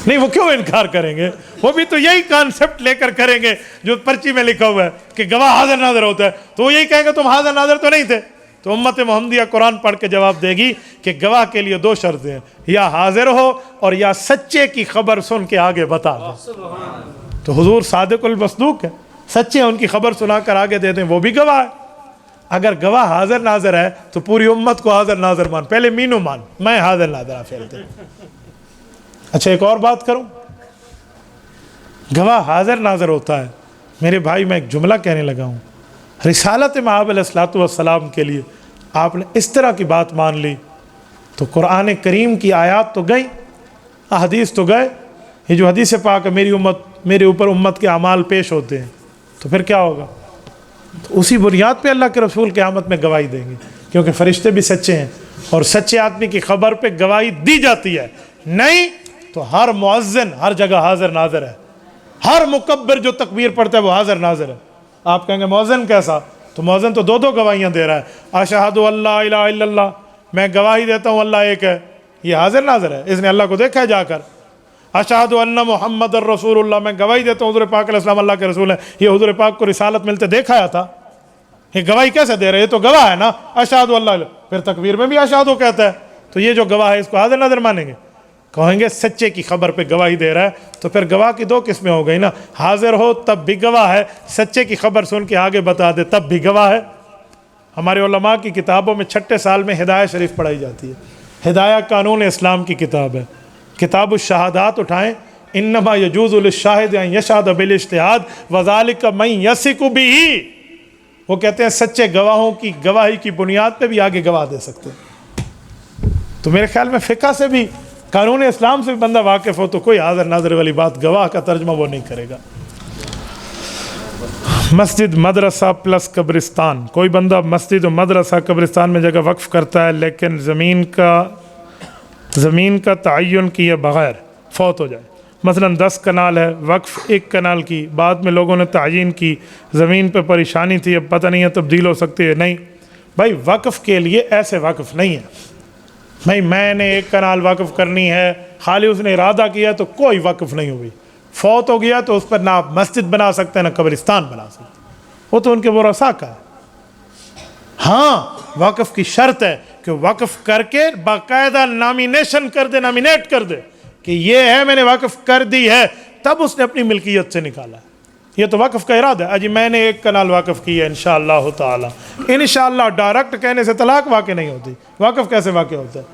نہیں, وہ کیوں انکار کریں گے؟ وہ بھی تو یہی کانسیپٹ لے کر کریں گے جو پرچی میں لکھا ہوا ہے کہ گواہ حاضر ناظر ہوتا ہے, تو وہ یہی کہیں گے تم حاضر ناظر تو نہیں تھے. تو امت محمدیہ قرآن پڑھ کے جواب دے گی کہ گواہ کے لیے 2 شرطیں ہیں, یا حاضر ہو اور یا سچے کی خبر سن کے آگے بتا دیں. تو حضور صادق المصدوق ہے, سچے ہیں, ان کی خبر سنا کر آگے دے دیں, وہ بھی گواہ ہے. اگر گواہ حاضر ناظر ہے تو پوری امت کو حاضر ناظر مان, پہلے مینو مان, میں حاضر ناظر پھیل دے. اچھا ایک اور بات کروں, گواہ حاضر ناظر ہوتا ہے. میرے بھائی میں ایک جملہ کہنے لگا ہوں, رسالت مآب علیہ الصلوۃ والسلام کے لیے آپ نے اس طرح کی بات مان لی تو قرآن کریم کی آیات تو گئی, احادیث تو گئے. یہ جو حدیث پاک ہے میرے اوپر امت کے اعمال پیش ہوتے ہیں, تو پھر کیا ہوگا؟ تو اسی بنیاد پہ اللہ کے رسول قیامت میں گواہی دیں گے, کیونکہ فرشتے بھی سچے ہیں اور سچے آدمی کی خبر پہ گواہی دی جاتی ہے. نہیں تو ہر مؤذن ہر جگہ حاضر ناظر ہے, ہر مکبر جو تکبیر پڑھتا ہے وہ حاضر ناظر ہے. آپ کہیں گے مؤذن کیسا؟ تو مؤذن تو 2 گواہیاں دے رہا ہے. اشہد اللہ الہ الا اللہ, میں گواہی دیتا ہوں اللہ ایک ہے, یہ حاضر ناظر ہے, اس نے اللہ کو دیکھا ہے جا کر. اشہد ان محمد الرسول اللہ, میں گواہی دیتا ہوں حضور پاک علیہ السلام اللہ کے رسول ہیں, یہ حضور پاک کو رسالت ملتے دیکھا تھا. یہ گواہی کیسے دے رہے؟ یہ تو گواہ ہے نا, اشہد اللہ, پھر تکبیر میں بھی اشہد کہتا ہے, تو یہ جو گواہ ہے اس کو حاضر ناظر مانیں گے؟ کہیں گے سچے کی خبر پہ گواہی دے رہا ہے. تو پھر گواہ کی 2 قسمیں ہو گئی نا, حاضر ہو تب بھی گواہ ہے, سچے کی خبر سن کے آگے بتا دے تب بھی گواہ ہے. ہمارے علماء کی کتابوں میں 6 سال میں ہدایہ شریف پڑھائی جاتی ہے. ہدایہ قانون اسلام کی کتاب ہے. کتاب الشہادات اٹھائیں, انما یجوز للشاہد ان یشہد بالاجتہاد وذالک من یثق بہ. وہ کہتے ہیں سچے گواہوں کی گواہی کی بنیاد پہ بھی آگے گواہ دے سکتے ہیں. تو میرے خیال میں فقہ سے بھی قانون اسلام سے بھی بندہ واقف ہو تو کوئی حاضر ناظر والی بات, گواہ کا ترجمہ وہ نہیں کرے گا. مسجد مدرسہ پلس قبرستان, کوئی بندہ مسجد و مدرسہ قبرستان میں جگہ وقف کرتا ہے لیکن زمین کا تعین کیے بغیر فوت ہو جائے, مثلا 10 کنال ہے, وقف 1 کنال کی, بعد میں لوگوں نے تعین کی, زمین پہ پریشانی تھی, اب پتہ نہیں ہے تبدیل ہو سکتی ہے. نہیں بھائی, وقف کے لیے ایسے وقف نہیں ہے بھائی میں نے 1 کنال وقف کرنی ہے, خالی اس نے ارادہ کیا تو کوئی وقف نہیں ہوئی. فوت ہو گیا تو اس پر نہ آپ مسجد بنا سکتے ہیں نہ قبرستان بنا سکتے, وہ تو ان کے ورثاء کا ہے. ہاں وقف کی شرط ہے کہ وقف کر کے باقاعدہ نامینیشن کر دے, نامینیٹ کر دے کہ یہ ہے میں نے وقف کر دی ہے, تب اس نے اپنی ملکیت سے نکالا ہے. یہ تو وقف کا ارادہ ہے, اجی میں نے 1 کنال وقف کی ہے انشاءاللہ تعالی. انشاءاللہ ڈائریکٹ کہنے سے طلاق واقع نہیں ہوتی, وقف کیسے واقع ہوتا ہے؟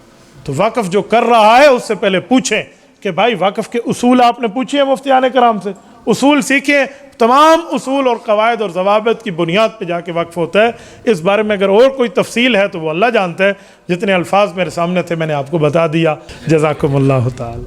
تو وقف جو کر رہا ہے اس سے پہلے پوچھیں کہ بھائی وقف کے اصول آپ نے پوچھے ہیں مفتیان کرام سے, اصول سیکھیں. تمام اصول اور قواعد اور ضوابط کی بنیاد پہ جا کے وقف ہوتا ہے. اس بارے میں اگر اور کوئی تفصیل ہے تو وہ اللہ جانتا ہے, جتنے الفاظ میرے سامنے تھے میں نے آپ کو بتا دیا. جزاکم اللہ تعالی.